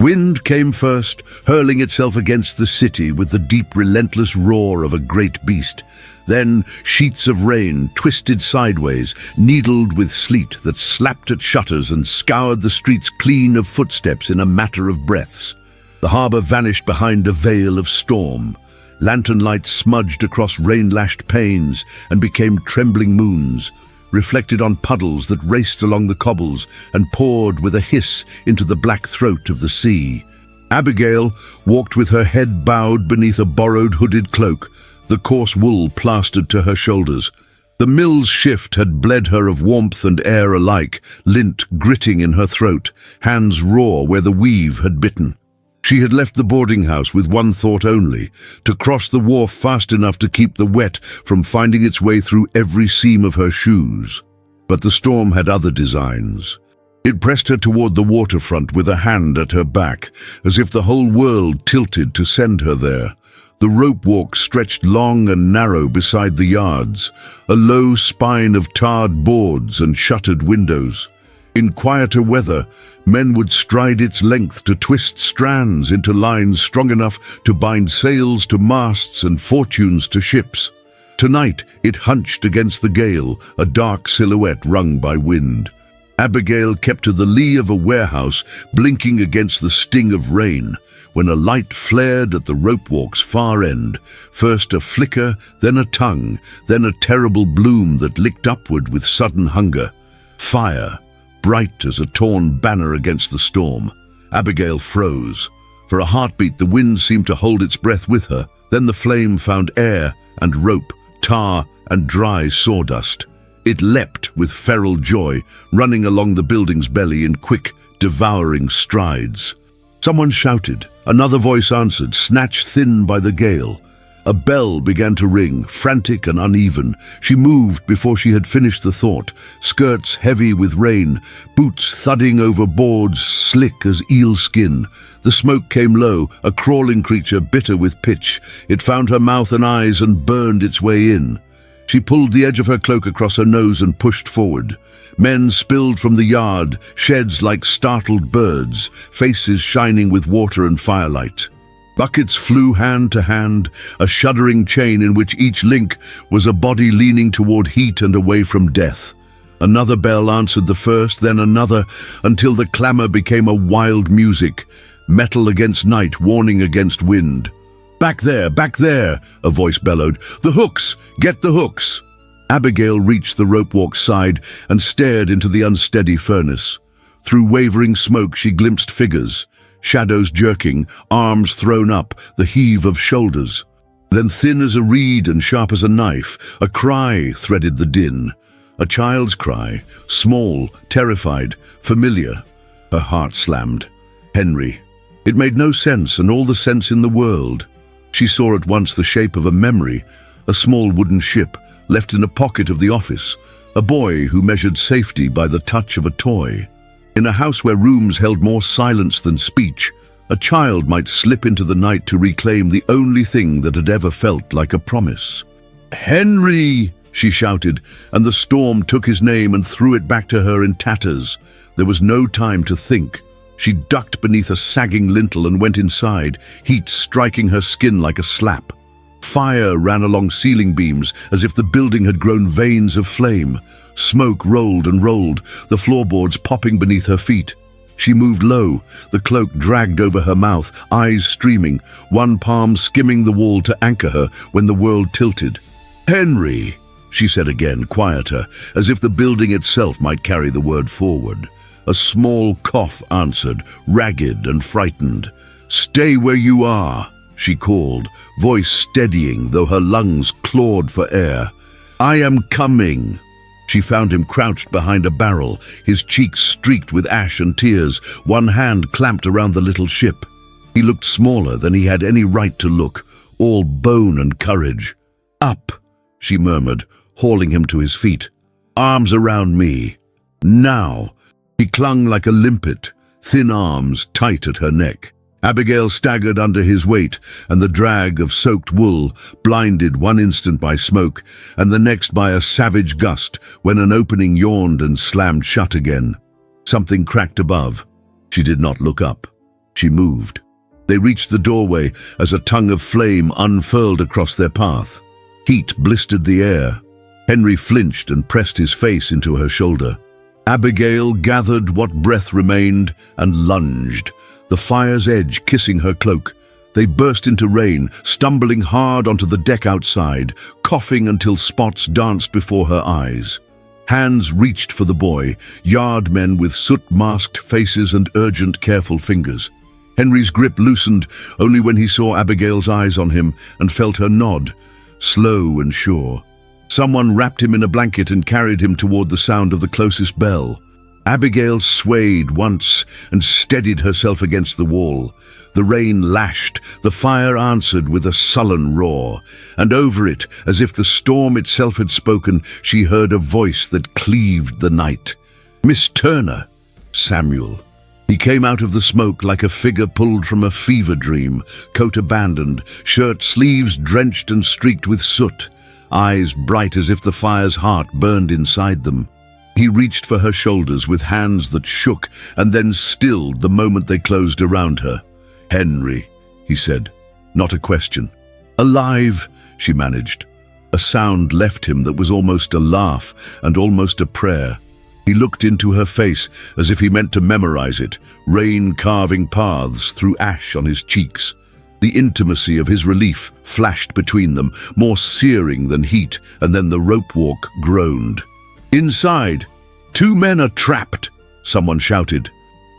Wind came first, hurling itself against the city with the deep, relentless roar of a great beast. Then sheets of rain, twisted sideways, needled with sleet that slapped at shutters and scoured the streets clean of footsteps in a matter of breaths. The harbor vanished behind a veil of storm. Lantern lights smudged across rain-lashed panes and became trembling moons, reflected on puddles that raced along the cobbles and poured with a hiss into the black throat of the sea. Abigail walked with her head bowed beneath a borrowed hooded cloak, the coarse wool plastered to her shoulders. The mill's shift had bled her of warmth and air alike, lint gritting in her throat, hands raw where the weave had bitten. She had left the boarding house with one thought only, to cross the wharf fast enough to keep the wet from finding its way through every seam of her shoes. But the storm had other designs. It pressed her toward the waterfront with a hand at her back, as if the whole world tilted to send her there. The rope walk stretched long and narrow beside the yards, a low spine of tarred boards and shuttered windows. In quieter weather, men would stride its length to twist strands into lines strong enough to bind sails to masts and fortunes to ships. Tonight, it hunched against the gale, a dark silhouette wrung by wind. Abigail kept to the lee of a warehouse, blinking against the sting of rain, when a light flared at the rope walk's far end, first a flicker, then a tongue, then a terrible bloom that licked upward with sudden hunger. Fire, bright as a torn banner against the storm. Abigail froze. For a heartbeat, the wind seemed to hold its breath with her. Then the flame found air and rope, tar and dry sawdust. It leapt with feral joy, running along the building's belly in quick, devouring strides. Someone shouted. Another voice answered, snatched thin by the gale. A bell began to ring, frantic and uneven. She moved before she had finished the thought, skirts heavy with rain, boots thudding over boards slick as eel skin. The smoke came low, a crawling creature bitter with pitch. It found her mouth and eyes and burned its way in. She pulled the edge of her cloak across her nose and pushed forward. Men spilled from the yard, sheds like startled birds, faces shining with water and firelight. Buckets flew hand to hand, a shuddering chain in which each link was a body leaning toward heat and away from death. Another bell answered the first, then another, until the clamor became a wild music, metal against night, warning against wind. Back there, a voice bellowed. The hooks! Get the hooks! Abigail reached the rope walk side and stared into the unsteady furnace. Through wavering smoke she glimpsed figures, shadows jerking, arms thrown up, the heave of shoulders. Then thin as a reed and sharp as a knife, a cry threaded the din. A child's cry, small, terrified, familiar. Her heart slammed. Henry. It made no sense, and all the sense in the world. She saw at once the shape of a memory, a small wooden ship left in a pocket of the office, a boy who measured safety by the touch of a toy. In a house where rooms held more silence than speech, a child might slip into the night to reclaim the only thing that had ever felt like a promise. "Henry!" she shouted, and the storm took his name and threw it back to her in tatters. There was no time to think. She ducked beneath a sagging lintel and went inside, heat striking her skin like a slap. Fire ran along ceiling beams as if the building had grown veins of flame. Smoke rolled and rolled, the floorboards popping beneath her feet. She moved low, the cloak dragged over her mouth, eyes streaming, one palm skimming the wall to anchor her when the world tilted. "Henry!" she said again, quieter, as if the building itself might carry the word forward. A small cough answered, ragged and frightened. "Stay where you are," she called, voice steadying though her lungs clawed for air. "I am coming." She found him crouched behind a barrel, his cheeks streaked with ash and tears, one hand clamped around the little ship. He looked smaller than he had any right to look, all bone and courage. "Up," she murmured, hauling him to his feet. "Arms around me. Now." He clung like a limpet, thin arms tight at her neck. Abigail staggered under his weight, and the drag of soaked wool, blinded one instant by smoke, and the next by a savage gust, when an opening yawned and slammed shut again. Something cracked above. She did not look up. She moved. They reached the doorway as a tongue of flame unfurled across their path. Heat blistered the air. Henry flinched and pressed his face into her shoulder. Abigail gathered what breath remained and lunged, the fire's edge kissing her cloak. They burst into rain, stumbling hard onto the deck outside, coughing until spots danced before her eyes. Hands reached for the boy, yardmen with soot-masked faces and urgent, careful fingers. Henry's grip loosened only when he saw Abigail's eyes on him and felt her nod, slow and sure. Someone wrapped him in a blanket and carried him toward the sound of the closest bell. Abigail swayed once and steadied herself against the wall. The rain lashed, the fire answered with a sullen roar, and over it, as if the storm itself had spoken, she heard a voice that cleaved the night. "Miss Turner!" Samuel. He came out of the smoke like a figure pulled from a fever dream, coat abandoned, shirt sleeves drenched and streaked with soot, eyes bright as if the fire's heart burned inside them. He reached for her shoulders with hands that shook and then stilled the moment they closed around her. "Henry," he said, not a question. "Alive," she managed. A sound left him that was almost a laugh and almost a prayer. He looked into her face as if he meant to memorize it, rain carving paths through ash on his cheeks. The intimacy of his relief flashed between them, more searing than heat, and then the rope walk groaned. "Inside! 2 men are trapped!" someone shouted.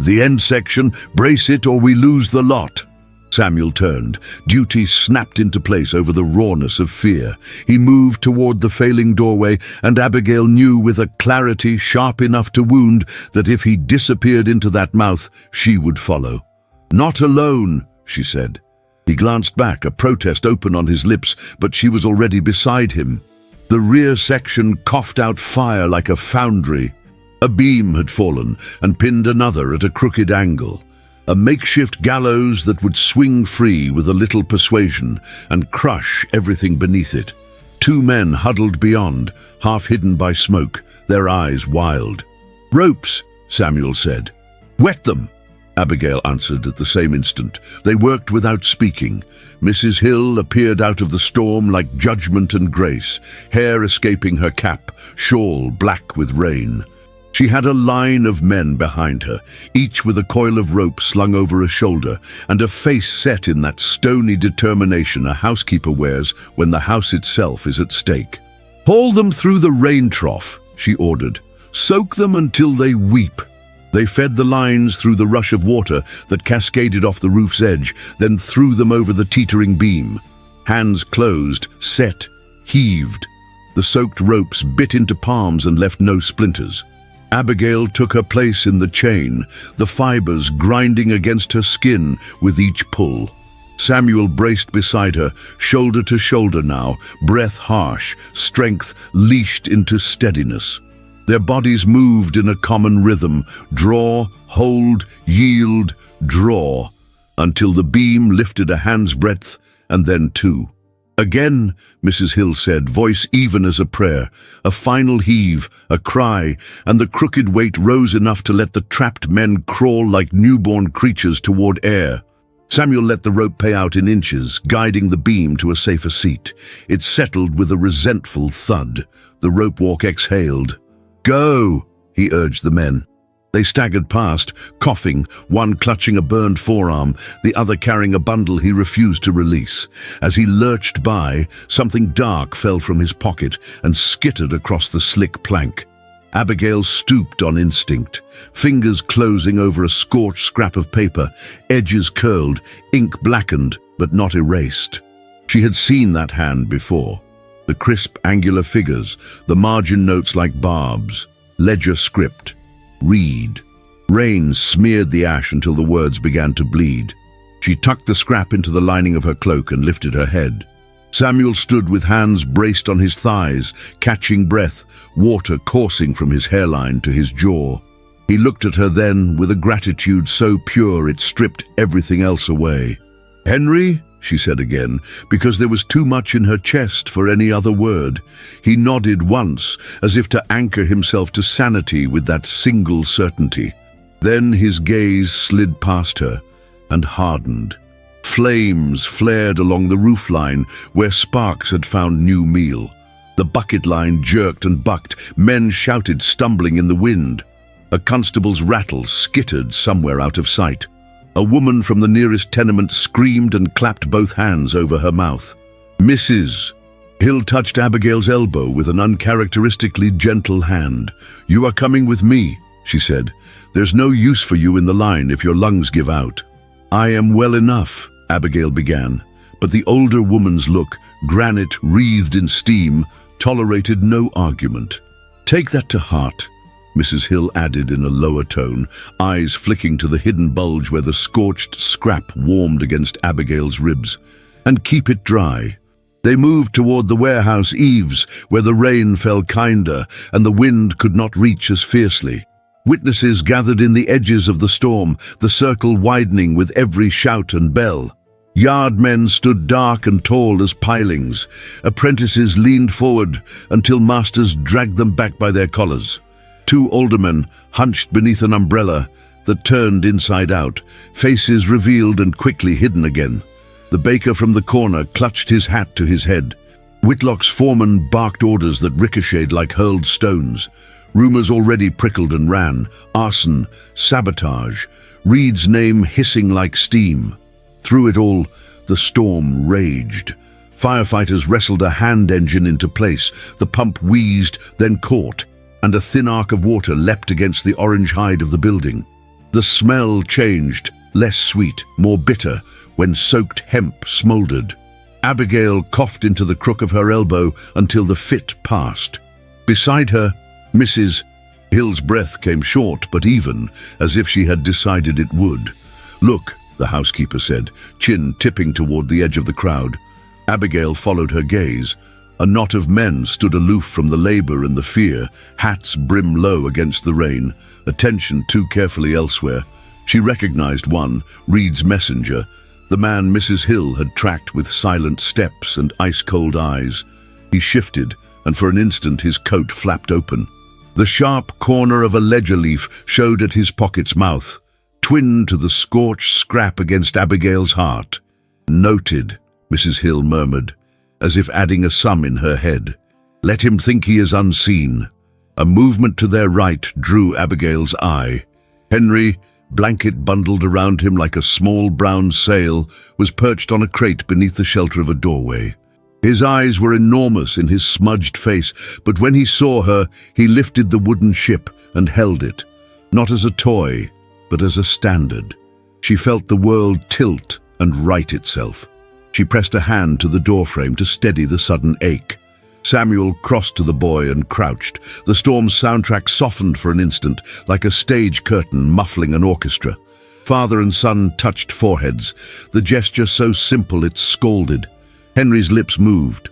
"The end section, brace it or we lose the lot." Samuel turned. Duty snapped into place over the rawness of fear. He moved toward the failing doorway, and Abigail knew with a clarity sharp enough to wound that if he disappeared into that mouth, she would follow. "Not alone," she said. He glanced back, a protest open on his lips, but she was already beside him. The rear section coughed out fire like a foundry. A beam had fallen and pinned another at a crooked angle. A makeshift gallows that would swing free with a little persuasion and crush everything beneath it. 2 men huddled beyond, half hidden by smoke, their eyes wild. "Ropes," Samuel said. "Wet them," Abigail answered at the same instant. They worked without speaking. Mrs. Hill appeared out of the storm like judgment and grace, hair escaping her cap, shawl black with rain. She had a line of men behind her, each with a coil of rope slung over a shoulder, and a face set in that stony determination a housekeeper wears when the house itself is at stake. "Haul them through the rain trough," she ordered. "Soak them until they weep." They fed the lines through the rush of water that cascaded off the roof's edge, then threw them over the teetering beam. Hands closed, set, heaved. The soaked ropes bit into palms and left no splinters. Abigail took her place in the chain, the fibers grinding against her skin with each pull. Samuel braced beside her, shoulder to shoulder now, breath harsh, strength leashed into steadiness. Their bodies moved in a common rhythm, draw, hold, yield, draw, until the beam lifted a hand's breadth and then 2. "Again," Mrs. Hill said, voice even as a prayer. A final heave, a cry, and the crooked weight rose enough to let the trapped men crawl like newborn creatures toward air. Samuel let the rope pay out in inches, guiding the beam to a safer seat. It settled with a resentful thud. The rope walk exhaled. "Go," he urged the men. They staggered past, coughing, one clutching a burned forearm, the other carrying a bundle he refused to release. As he lurched by, something dark fell from his pocket and skittered across the slick plank. Abigail stooped on instinct, fingers closing over a scorched scrap of paper, edges curled, ink blackened, but not erased. She had seen that hand before. The crisp, angular figures, the margin notes like barbs, ledger script. Read. Rain smeared the ash until the words began to bleed. She tucked the scrap into the lining of her cloak and lifted her head. Samuel stood with hands braced on his thighs, catching breath, water coursing from his hairline to his jaw. He looked at her then with a gratitude so pure it stripped everything else away. "Henry?" she said again, because there was too much in her chest for any other word. He nodded once, as if to anchor himself to sanity with that single certainty. Then his gaze slid past her and hardened. Flames flared along the roofline where sparks had found new meal. The bucket line jerked and bucked, men shouted, stumbling in the wind. A constable's rattle skittered somewhere out of sight. A woman from the nearest tenement screamed and clapped both hands over her mouth. "Mrs." Hill touched Abigail's elbow with an uncharacteristically gentle hand. "You are coming with me," she said. "There's no use for you in the line if your lungs give out." "I am well enough," Abigail began, but the older woman's look, granite wreathed in steam, tolerated no argument. "Take that to heart," Mrs. Hill added in a lower tone, eyes flicking to the hidden bulge where the scorched scrap warmed against Abigail's ribs. "And keep it dry." They moved toward the warehouse eaves, where the rain fell kinder and the wind could not reach as fiercely. Witnesses gathered in the edges of the storm, the circle widening with every shout and bell. Yardmen stood dark and tall as pilings. Apprentices leaned forward until masters dragged them back by their collars. Two aldermen hunched beneath an umbrella that turned inside out, faces revealed and quickly hidden again. The baker from the corner clutched his hat to his head. Whitlock's foreman barked orders that ricocheted like hurled stones. Rumors already prickled and ran. Arson, sabotage, Reed's name hissing like steam. Through it all, the storm raged. Firefighters wrestled a hand engine into place. The pump wheezed, then caught, and a thin arc of water leapt against the orange hide of the building. The smell changed, less sweet, more bitter, when soaked hemp smoldered. Abigail coughed into the crook of her elbow until the fit passed. Beside her, Mrs. Hill's breath came short but even, as if she had decided it would. "Look," the housekeeper said, chin tipping toward the edge of the crowd. Abigail followed her gaze. A knot of men stood aloof from the labor and the fear, hats brim low against the rain, attention too carefully elsewhere. She recognized one, Reed's messenger, the man Mrs. Hill had tracked with silent steps and ice-cold eyes. He shifted, and for an instant his coat flapped open. The sharp corner of a ledger leaf showed at his pocket's mouth, twin to the scorched scrap against Abigail's heart. "Noted," Mrs. Hill murmured, as if adding a sum in her head. "Let him think he is unseen." A movement to their right drew Abigail's eye. Henry, blanket bundled around him like a small brown sail, was perched on a crate beneath the shelter of a doorway. His eyes were enormous in his smudged face, but when he saw her, he lifted the wooden ship and held it, not as a toy, but as a standard. She felt the world tilt and right itself. She pressed a hand to the doorframe to steady the sudden ache. Samuel crossed to the boy and crouched. The storm's soundtrack softened for an instant, like a stage curtain muffling an orchestra. Father and son touched foreheads, the gesture so simple it scalded. Henry's lips moved.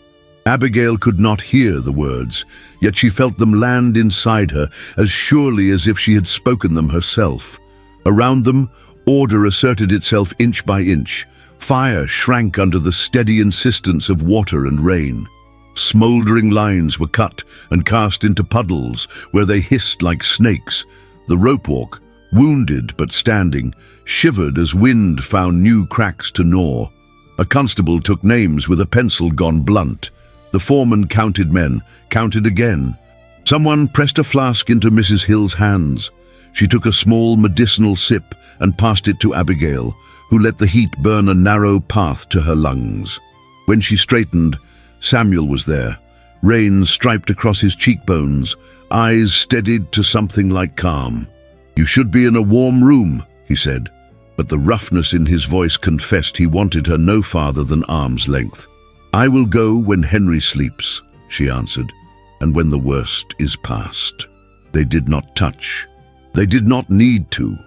Abigail could not hear the words, yet she felt them land inside her as surely as if she had spoken them herself. Around them, order asserted itself inch by inch. Fire shrank under the steady insistence of water and rain. Smoldering lines were cut and cast into puddles where they hissed like snakes. The ropewalk, wounded but standing, shivered as wind found new cracks to gnaw. A constable took names with a pencil gone blunt. The foreman counted men, counted again. Someone pressed a flask into Mrs. Hill's hands. She took a small medicinal sip and passed it to Abigail, who let the heat burn a narrow path to her lungs. When she straightened, Samuel was there, rain striped across his cheekbones, eyes steadied to something like calm. "You should be in a warm room," he said, but the roughness in his voice confessed he wanted her no farther than arm's length. "I will go when Henry sleeps," she answered, "and when the worst is past." They did not touch. They did not need to.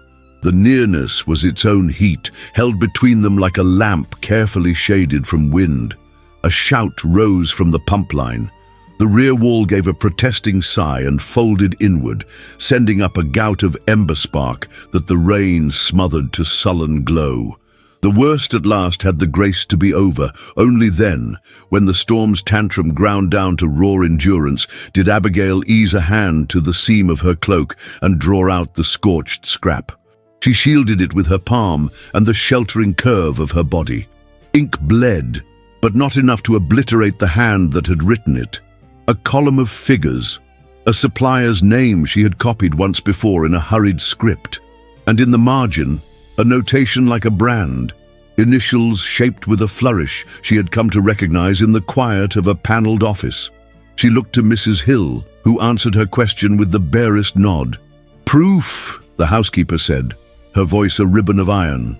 The nearness was its own heat, held between them like a lamp carefully shaded from wind. A shout rose from the pump line. The rear wall gave a protesting sigh and folded inward, sending up a gout of ember spark that the rain smothered to sullen glow. The worst at last had the grace to be over. Only then, when the storm's tantrum ground down to raw endurance, did Abigail ease a hand to the seam of her cloak and draw out the scorched scrap. She shielded it with her palm and the sheltering curve of her body. Ink bled, but not enough to obliterate the hand that had written it. A column of figures, a supplier's name she had copied once before in a hurried script, and in the margin, a notation like a brand, initials shaped with a flourish she had come to recognize in the quiet of a paneled office. She looked to Mrs. Hill, who answered her question with the barest nod. "Proof," the housekeeper said, her voice a ribbon of iron.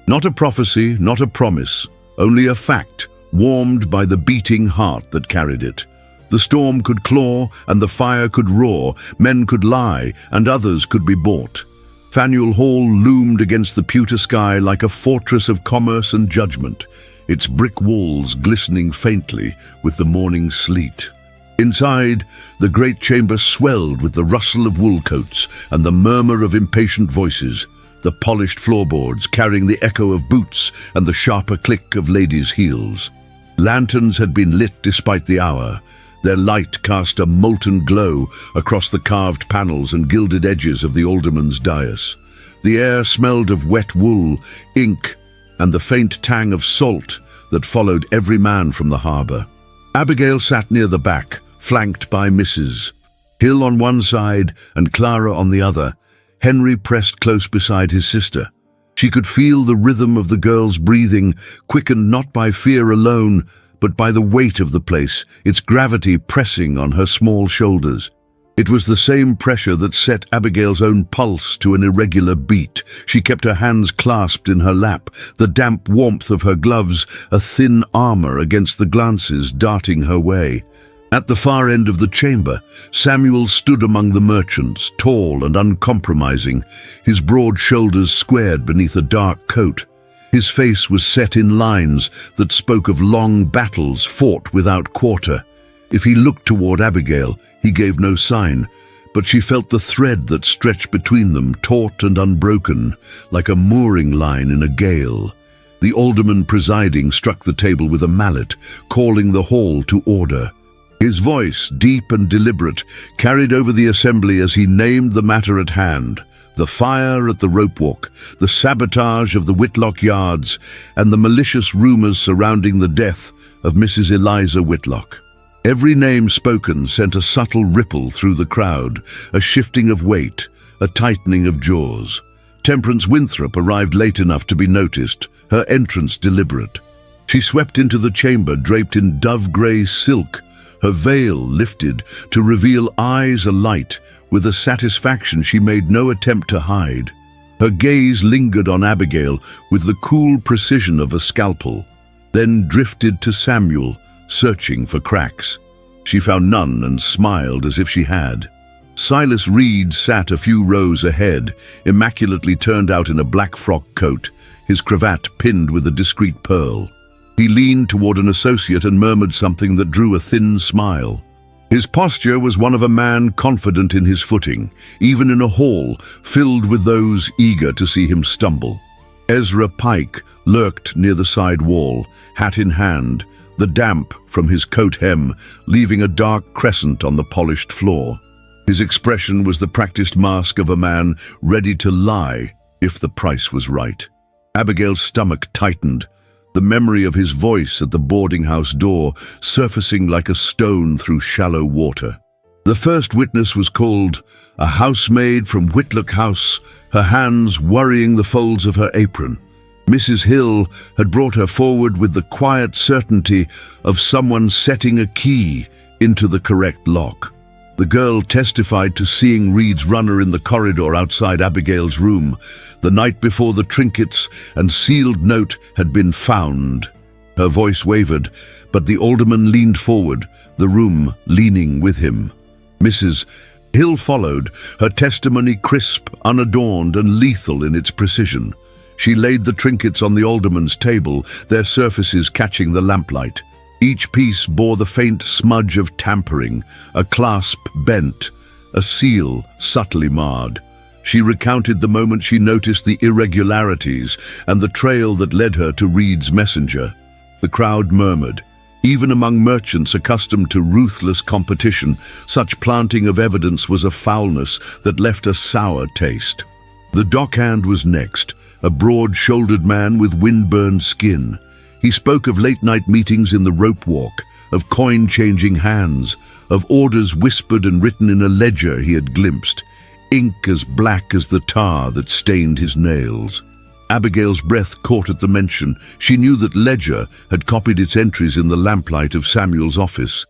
Not a prophecy, not a promise, only a fact, warmed by the beating heart that carried it. The storm could claw and the fire could roar, men could lie and others could be bought. Faneuil Hall loomed against the pewter sky like a fortress of commerce and judgment, its brick walls glistening faintly with the morning sleet. Inside, the great chamber swelled with the rustle of wool coats and the murmur of impatient voices, the polished floorboards carrying the echo of boots and the sharper click of ladies' heels. Lanterns had been lit despite the hour. Their light cast a molten glow across the carved panels and gilded edges of the alderman's dais. The air smelled of wet wool, ink, and the faint tang of salt that followed every man from the harbour. Abigail sat near the back, flanked by Mrs. Hill on one side and Clara on the other. Henry pressed close beside his sister. She could feel the rhythm of the girl's breathing, quickened not by fear alone, but by the weight of the place, its gravity pressing on her small shoulders. It was the same pressure that set Abigail's own pulse to an irregular beat. She kept her hands clasped in her lap, the damp warmth of her gloves a thin armor against the glances darting her way. At the far end of the chamber, Samuel stood among the merchants, tall and uncompromising, his broad shoulders squared beneath a dark coat. His face was set in lines that spoke of long battles fought without quarter. If he looked toward Abigail, he gave no sign, but she felt the thread that stretched between them, taut and unbroken, like a mooring line in a gale. The alderman presiding struck the table with a mallet, calling the hall to order. His voice, deep and deliberate, carried over the assembly as he named the matter at hand. The fire at the rope-walk, the sabotage of the Whitlock yards, and the malicious rumours surrounding the death of Mrs. Eliza Whitlock. Every name spoken sent a subtle ripple through the crowd, a shifting of weight, a tightening of jaws. Temperance Winthrop arrived late enough to be noticed, her entrance deliberate. She swept into the chamber draped in dove-grey silk, her veil lifted to reveal eyes alight with a satisfaction she made no attempt to hide. Her gaze lingered on Abigail with the cool precision of a scalpel, then drifted to Samuel, searching for cracks. She found none and smiled as if she had. Silas Reed sat a few rows ahead, immaculately turned out in a black frock coat, his cravat pinned with a discreet pearl. He leaned toward an associate and murmured something that drew a thin smile. His posture was one of a man confident in his footing, even in a hall filled with those eager to see him stumble. Ezra Pike lurked near the side wall, hat in hand, the damp from his coat hem leaving a dark crescent on the polished floor. His expression was the practiced mask of a man ready to lie if the price was right. Abigail's stomach tightened, the memory of his voice at the boarding house door surfacing like a stone through shallow water. The first witness was called, a housemaid from Whitlock House, her hands worrying the folds of her apron. Mrs. Hill had brought her forward with the quiet certainty of someone setting a key into the correct lock. The girl testified to seeing Reed's runner in the corridor outside Abigail's room the night before the trinkets and sealed note had been found. Her voice wavered, but the alderman leaned forward, the room leaning with him. Mrs. Hill followed, her testimony crisp, unadorned, and lethal in its precision. She laid the trinkets on the alderman's table, their surfaces catching the lamplight. Each piece bore the faint smudge of tampering, a clasp bent, a seal subtly marred. She recounted the moment she noticed the irregularities and the trail that led her to Reed's messenger. The crowd murmured. Even among merchants accustomed to ruthless competition, such planting of evidence was a foulness that left a sour taste. The dockhand was next, a broad-shouldered man with wind-burned skin. He spoke of late-night meetings in the rope walk, of coin-changing hands, of orders whispered and written in a ledger he had glimpsed, ink as black as the tar that stained his nails. Abigail's breath caught at the mention. She knew that ledger had copied its entries in the lamplight of Samuel's office.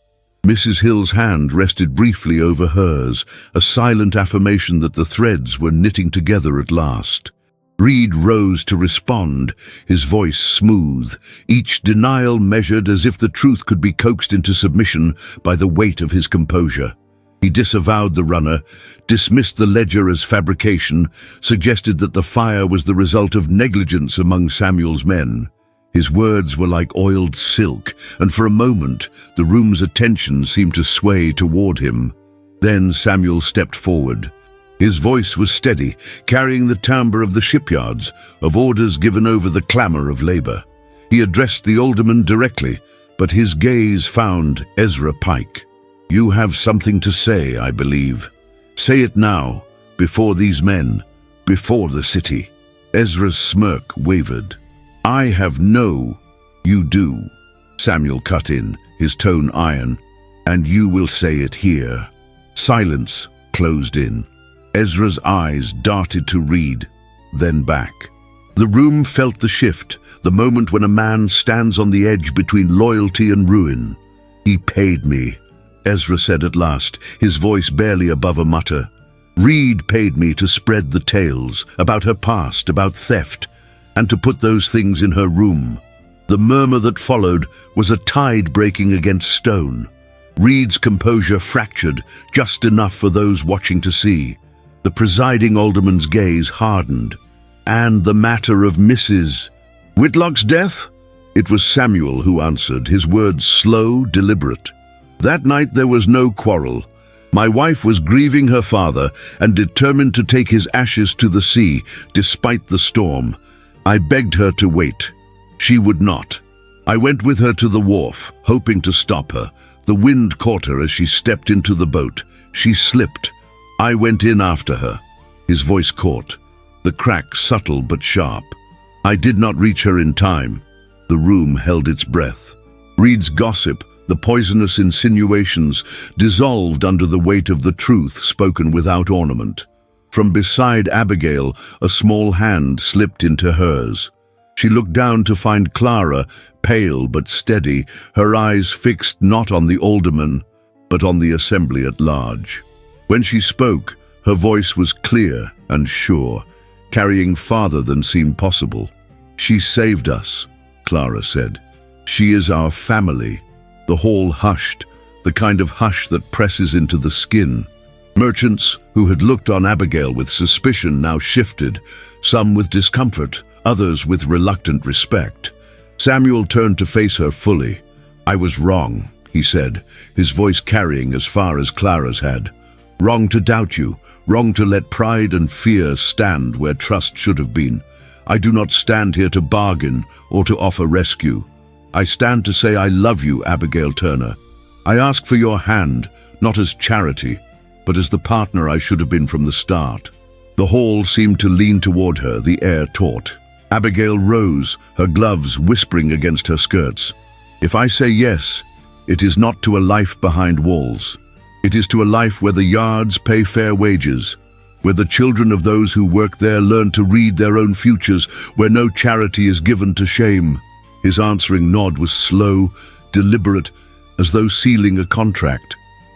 Mrs. Hill's hand rested briefly over hers, a silent affirmation that the threads were knitting together at last. Reed rose to respond, his voice smooth, each denial measured as if the truth could be coaxed into submission by the weight of his composure. He disavowed the runner, dismissed the ledger as fabrication, suggested that the fire was the result of negligence among Samuel's men. His words were like oiled silk, and for a moment the room's attention seemed to sway toward him. Then Samuel stepped forward. His voice was steady, carrying the timbre of the shipyards, of orders given over the clamor of labor. He addressed the alderman directly, but his gaze found Ezra Pike. "You have something to say, I believe. Say it now, before these men, before the city." Ezra's smirk wavered. "I have no—" "You do," Samuel cut in, his tone iron. "And you will say it here." Silence closed in. Ezra's eyes darted to Reed, then back. The room felt the shift, the moment when a man stands on the edge between loyalty and ruin. "He paid me," Ezra said at last, his voice barely above a mutter. "Reed paid me to spread the tales, about her past, about theft, and to put those things in her room." The murmur that followed was a tide breaking against stone. Reed's composure fractured, just enough for those watching to see. The presiding alderman's gaze hardened. "And the matter of Mrs. Whitlock's death?" It was Samuel who answered, his words slow, deliberate. "That night there was no quarrel. My wife was grieving her father and determined to take his ashes to the sea, despite the storm. I begged her to wait. She would not. I went with her to the wharf, hoping to stop her. The wind caught her as she stepped into the boat. She slipped. I went in after her." His voice caught, the crack subtle but sharp. "I did not reach her in time." The room held its breath. Reed's gossip, the poisonous insinuations, dissolved under the weight of the truth spoken without ornament. From beside Abigail, a small hand slipped into hers. She looked down to find Clara, pale but steady, her eyes fixed not on the alderman, but on the assembly at large. When she spoke, her voice was clear and sure, carrying farther than seemed possible. "She saved us," Clara said. "She is our family." The hall hushed, the kind of hush that presses into the skin. Merchants who had looked on Abigail with suspicion now shifted, some with discomfort, others with reluctant respect. Samuel turned to face her fully. "I was wrong," he said, his voice carrying as far as Clara's had. "Wrong to doubt you, wrong to let pride and fear stand where trust should have been. I do not stand here to bargain or to offer rescue. I stand to say I love you, Abigail Turner. I ask for your hand, not as charity, but as the partner I should have been from the start." The hall seemed to lean toward her, the air taut. Abigail rose, her gloves whispering against her skirts. "If I say yes, it is not to a life behind walls. It is to a life where the yards pay fair wages, where the children of those who work there learn to read their own futures, where no charity is given to shame. His answering nod was slow, deliberate, as though sealing a contract.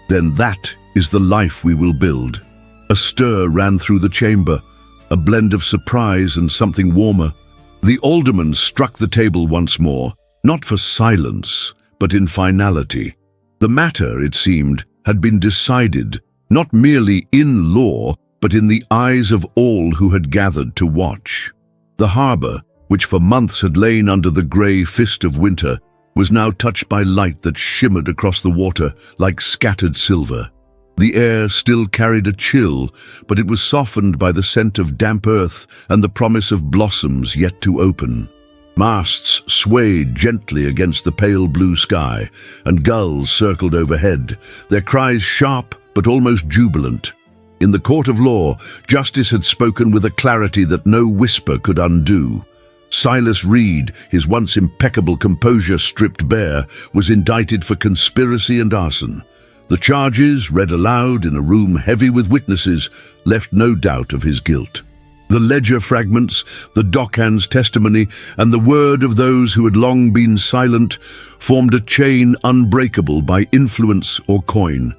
Then that is the life we will build. A stir ran through the chamber, a blend of surprise and something warmer. The alderman struck the table once more, not for silence, but in finality. The matter, it seemed, had been decided, not merely in law, but in the eyes of all who had gathered to watch. The harbour, which for months had lain under the grey fist of winter, was now touched by light that shimmered across the water like scattered silver. The air still carried a chill, but it was softened by the scent of damp earth and the promise of blossoms yet to open. Masts swayed gently against the pale blue sky, and gulls circled overhead, their cries sharp but almost jubilant. In the court of law, justice had spoken with a clarity that no whisper could undo. Silas Reed, his once impeccable composure stripped bare, was indicted for conspiracy and arson. The charges, read aloud in a room heavy with witnesses, left no doubt of his guilt. The ledger fragments, the dockhand's testimony, and the word of those who had long been silent formed a chain unbreakable by influence or coin.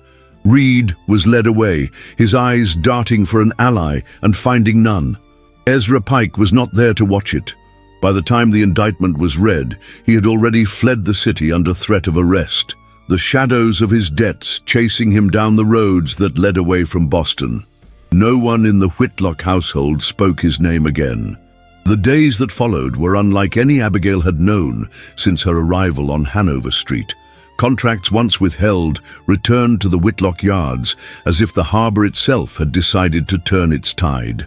Reed was led away, his eyes darting for an ally and finding none. Ezra Pike was not there to watch it. By the time the indictment was read, he had already fled the city under threat of arrest, the shadows of his debts chasing him down the roads that led away from Boston. No one in the Whitlock household spoke his name again. The days that followed were unlike any Abigail had known since her arrival on Hanover Street. Contracts once withheld returned to the Whitlock yards as if the harbour itself had decided to turn its tide.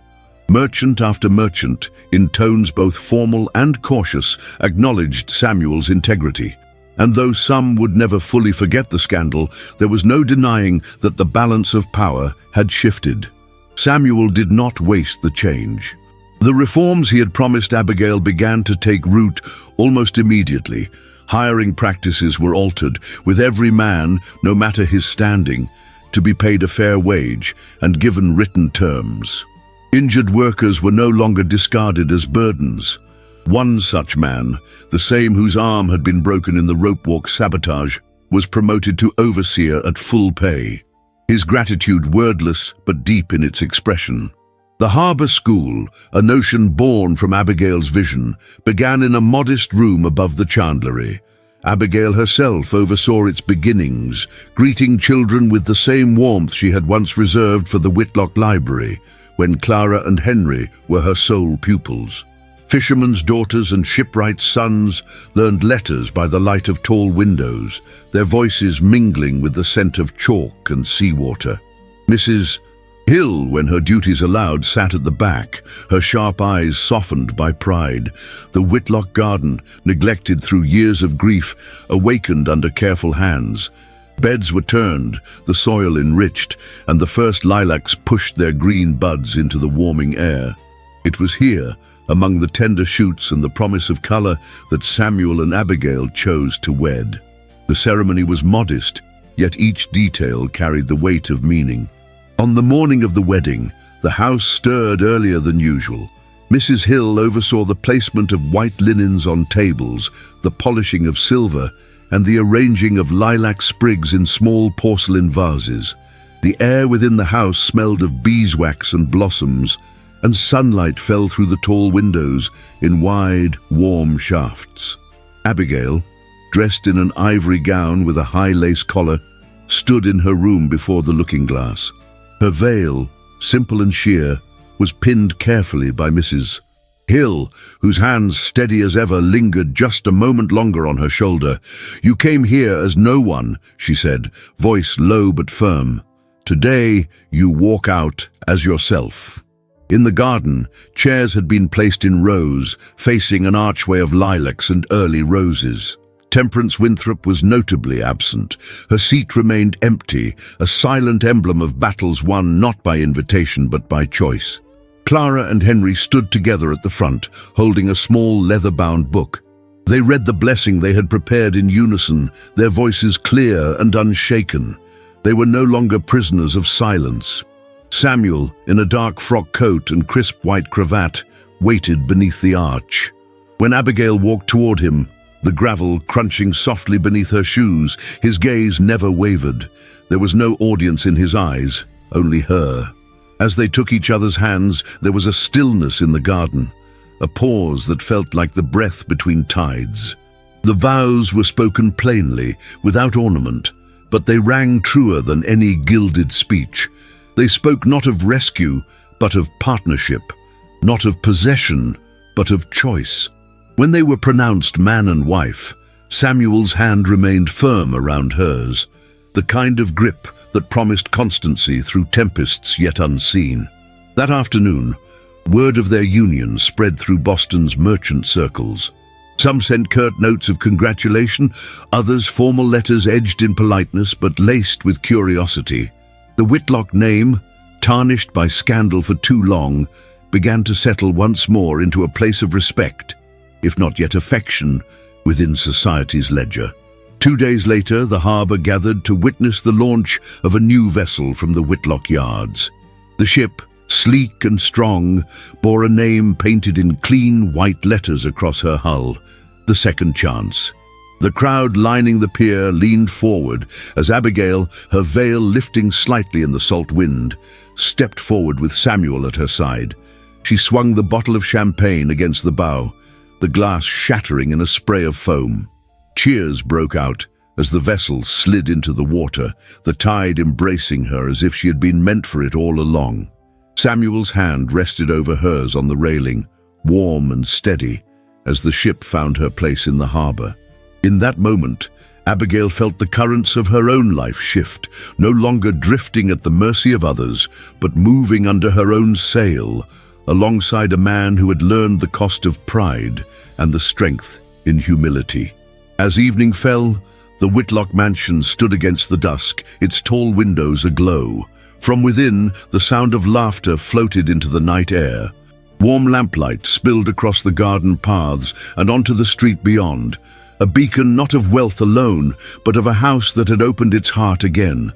Merchant after merchant, in tones both formal and cautious, acknowledged Samuel's integrity. And though some would never fully forget the scandal, there was no denying that the balance of power had shifted. Samuel did not waste the change. The reforms he had promised Abigail began to take root almost immediately. Hiring practices were altered, with every man, no matter his standing, to be paid a fair wage and given written terms. Injured workers were no longer discarded as burdens. One such man, the same whose arm had been broken in the rope-walk sabotage, was promoted to overseer at full pay. His gratitude wordless but deep in its expression. The Harbour School, a notion born from Abigail's vision, began in a modest room above the chandlery. Abigail herself oversaw its beginnings, greeting children with the same warmth she had once reserved for the Whitlock Library, when Clara and Henry were her sole pupils. Fishermen's daughters and shipwrights' sons learned letters by the light of tall windows, their voices mingling with the scent of chalk and seawater. Mrs. Hill, when her duties allowed, sat at the back, her sharp eyes softened by pride. The Whitlock garden, neglected through years of grief, awakened under careful hands. Beds were turned, the soil enriched, and the first lilacs pushed their green buds into the warming air. It was here, among the tender shoots and the promise of colour, that Samuel and Abigail chose to wed. The ceremony was modest, yet each detail carried the weight of meaning. On the morning of the wedding, the house stirred earlier than usual. Mrs. Hill oversaw the placement of white linens on tables, the polishing of silver, and the arranging of lilac sprigs in small porcelain vases. The air within the house smelled of beeswax and blossoms, and sunlight fell through the tall windows in wide, warm shafts. Abigail, dressed in an ivory gown with a high lace collar, stood in her room before the looking-glass. Her veil, simple and sheer, was pinned carefully by Mrs. Hill, whose hands, steady as ever, lingered just a moment longer on her shoulder. "You came here as no one," she said, voice low but firm. "Today you walk out as yourself." In the garden, chairs had been placed in rows, facing an archway of lilacs and early roses. Temperance Winthrop was notably absent. Her seat remained empty, a silent emblem of battles won not by invitation but by choice. Clara and Henry stood together at the front, holding a small leather-bound book. They read the blessing they had prepared in unison, their voices clear and unshaken. They were no longer prisoners of silence. Samuel, in a dark frock coat and crisp white cravat, waited beneath the arch. When Abigail walked toward him, the gravel crunching softly beneath her shoes, his gaze never wavered. There was no audience in his eyes, only her. As they took each other's hands, there was a stillness in the garden, a pause that felt like the breath between tides. The vows were spoken plainly, without ornament, but they rang truer than any gilded speech. They spoke not of rescue, but of partnership, not of possession, but of choice. When they were pronounced man and wife, Samuel's hand remained firm around hers, the kind of grip that promised constancy through tempests yet unseen. That afternoon, word of their union spread through Boston's merchant circles. Some sent curt notes of congratulation, others formal letters edged in politeness but laced with curiosity. The Whitlock name, tarnished by scandal for too long, began to settle once more into a place of respect, if not yet affection, within society's ledger. 2 days later, the harbour gathered to witness the launch of a new vessel from the Whitlock yards. The ship, sleek and strong, bore a name painted in clean white letters across her hull, the Second Chance. The crowd lining the pier leaned forward as Abigail, her veil lifting slightly in the salt wind, stepped forward with Samuel at her side. She swung the bottle of champagne against the bow, the glass shattering in a spray of foam. Cheers broke out as the vessel slid into the water, the tide embracing her as if she had been meant for it all along. Samuel's hand rested over hers on the railing, warm and steady, as the ship found her place in the harbour. In that moment, Abigail felt the currents of her own life shift, no longer drifting at the mercy of others, but moving under her own sail, alongside a man who had learned the cost of pride and the strength in humility. As evening fell, the Whitlock mansion stood against the dusk, its tall windows aglow. From within, the sound of laughter floated into the night air. Warm lamplight spilled across the garden paths and onto the street beyond, a beacon not of wealth alone, but of a house that had opened its heart again.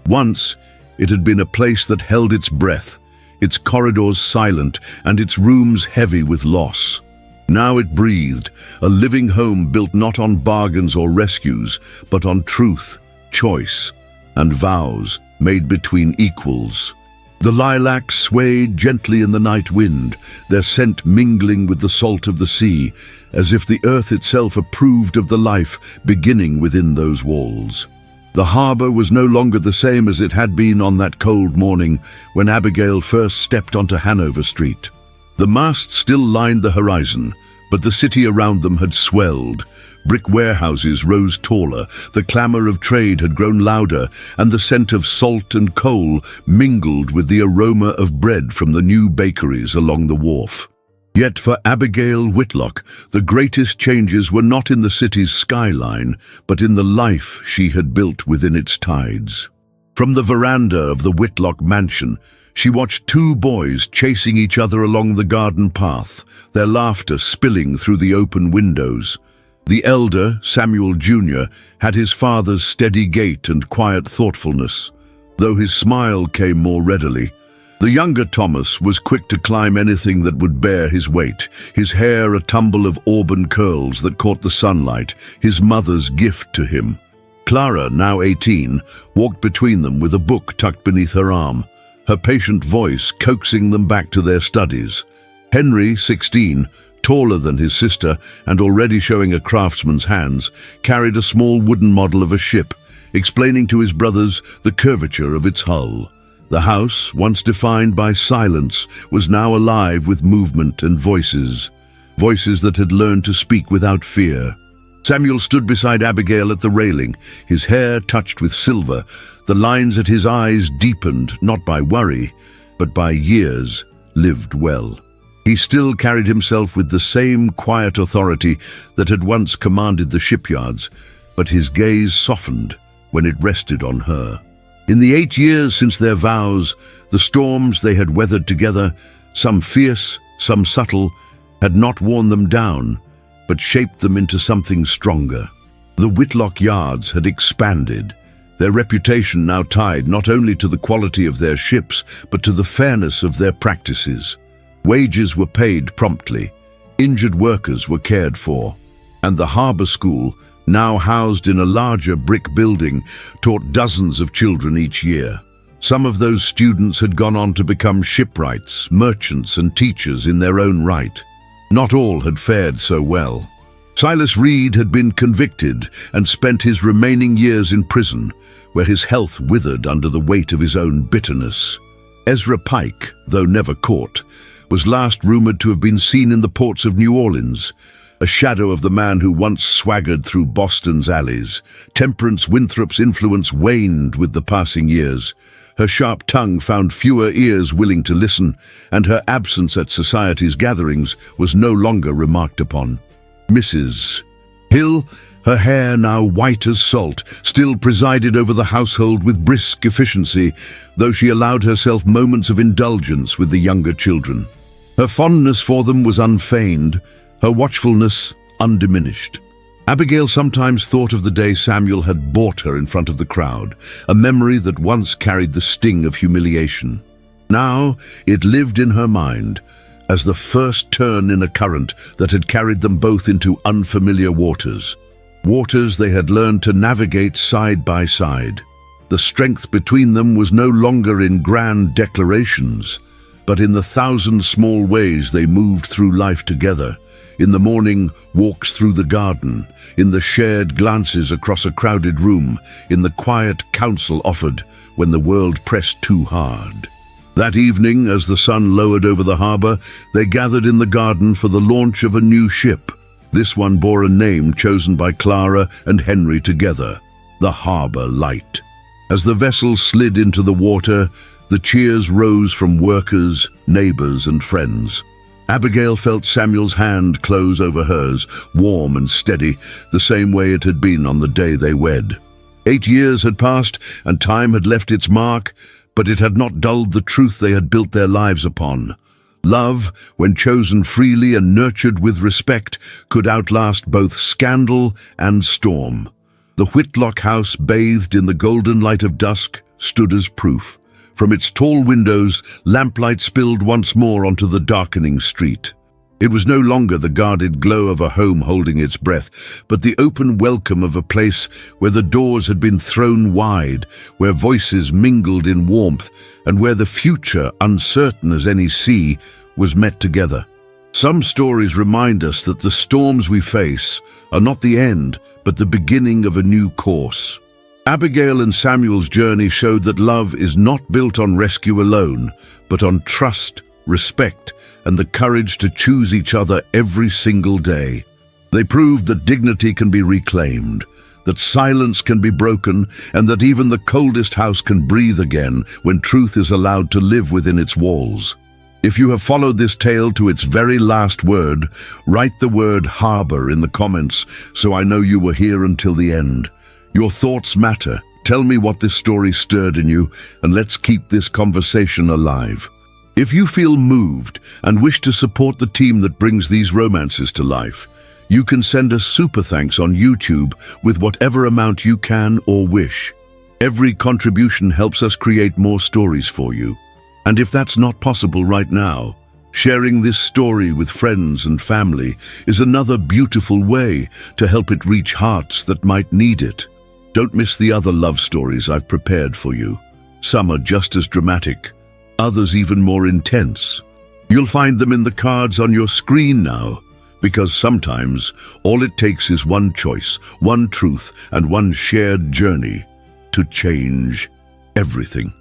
Once, it had been a place that held its breath, its corridors silent and its rooms heavy with loss. Now it breathed, a living home built not on bargains or rescues, but on truth, choice, and vows made between equals. The lilacs swayed gently in the night wind, their scent mingling with the salt of the sea, as if the earth itself approved of the life beginning within those walls. The harbour was no longer the same as it had been on that cold morning when Abigail first stepped onto Hanover Street. The masts still lined the horizon, but the city around them had swelled. Brick warehouses rose taller, the clamour of trade had grown louder, and the scent of salt and coal mingled with the aroma of bread from the new bakeries along the wharf. Yet for Abigail Whitlock, the greatest changes were not in the city's skyline, but in the life she had built within its tides. From the veranda of the Whitlock mansion, she watched 2 boys chasing each other along the garden path, their laughter spilling through the open windows. The elder, Samuel Jr., had his father's steady gait and quiet thoughtfulness, though his smile came more readily. The younger Thomas was quick to climb anything that would bear his weight, his hair a tumble of auburn curls that caught the sunlight, his mother's gift to him. Clara, now 18, walked between them with a book tucked beneath her arm, her patient voice coaxing them back to their studies. Henry, 16, taller than his sister and already showing a craftsman's hands, carried a small wooden model of a ship, explaining to his brothers the curvature of its hull. The house, once defined by silence, was now alive with movement and voices that had learned to speak without fear. Samuel stood beside Abigail at the railing, his hair touched with silver, the lines at his eyes deepened not by worry, but by years lived well. He still carried himself with the same quiet authority that had once commanded the shipyards, but his gaze softened when it rested on her. In the 8 years since their vows, the storms they had weathered together, some fierce, some subtle, had not worn them down, but shaped them into something stronger. The Whitlock yards had expanded, their reputation now tied not only to the quality of their ships, but to the fairness of their practices. Wages were paid promptly, injured workers were cared for, and the harbour school, now housed in a larger brick building, taught dozens of children each year. Some of those students had gone on to become shipwrights, merchants, and teachers in their own right. Not all had fared so well. Silas Reed had been convicted and spent his remaining years in prison, where his health withered under the weight of his own bitterness. Ezra Pike, though never caught, was last rumoured to have been seen in the ports of New Orleans, a shadow of the man who once swaggered through Boston's alleys. Temperance Winthrop's influence waned with the passing years. Her sharp tongue found fewer ears willing to listen, and her absence at society's gatherings was no longer remarked upon. Mrs. Hill, her hair now white as salt, still presided over the household with brisk efficiency, though she allowed herself moments of indulgence with the younger children. Her fondness for them was unfeigned, her watchfulness undiminished. Abigail sometimes thought of the day Samuel had bought her in front of the crowd, a memory that once carried the sting of humiliation. Now it lived in her mind, as the first turn in a current that had carried them both into unfamiliar waters. Waters they had learned to navigate side by side. The strength between them was no longer in grand declarations, but in the thousand small ways they moved through life together. In the morning, walks through the garden, in the shared glances across a crowded room, in the quiet counsel offered when the world pressed too hard. That evening, as the sun lowered over the harbour, they gathered in the garden for the launch of a new ship. This one bore a name chosen by Clara and Henry together, the Harbour Light. As the vessel slid into the water, the cheers rose from workers, neighbours, and friends. Abigail felt Samuel's hand close over hers, warm and steady, the same way it had been on the day they wed. 8 years had passed, and time had left its mark, but it had not dulled the truth they had built their lives upon. Love, when chosen freely and nurtured with respect, could outlast both scandal and storm. The Whitlock house, bathed in the golden light of dusk, stood as proof. From its tall windows, lamplight spilled once more onto the darkening street. It was no longer the guarded glow of a home holding its breath, but the open welcome of a place where the doors had been thrown wide, where voices mingled in warmth, and where the future, uncertain as any sea, was met together. Some stories remind us that the storms we face are not the end, but the beginning of a new course. Abigail and Samuel's journey showed that love is not built on rescue alone, but on trust, respect, and the courage to choose each other every single day. They proved that dignity can be reclaimed, that silence can be broken, and that even the coldest house can breathe again when truth is allowed to live within its walls. If you have followed this tale to its very last word, write the word harbour in the comments so I know you were here until the end. Your thoughts matter. Tell me what this story stirred in you, and let's keep this conversation alive. If you feel moved and wish to support the team that brings these romances to life, you can send us super thanks on YouTube with whatever amount you can or wish. Every contribution helps us create more stories for you. And if that's not possible right now, sharing this story with friends and family is another beautiful way to help it reach hearts that might need it. Don't miss the other love stories I've prepared for you. Some are just as dramatic, others even more intense. You'll find them in the cards on your screen now, because sometimes all it takes is one choice, one truth, and one shared journey to change everything.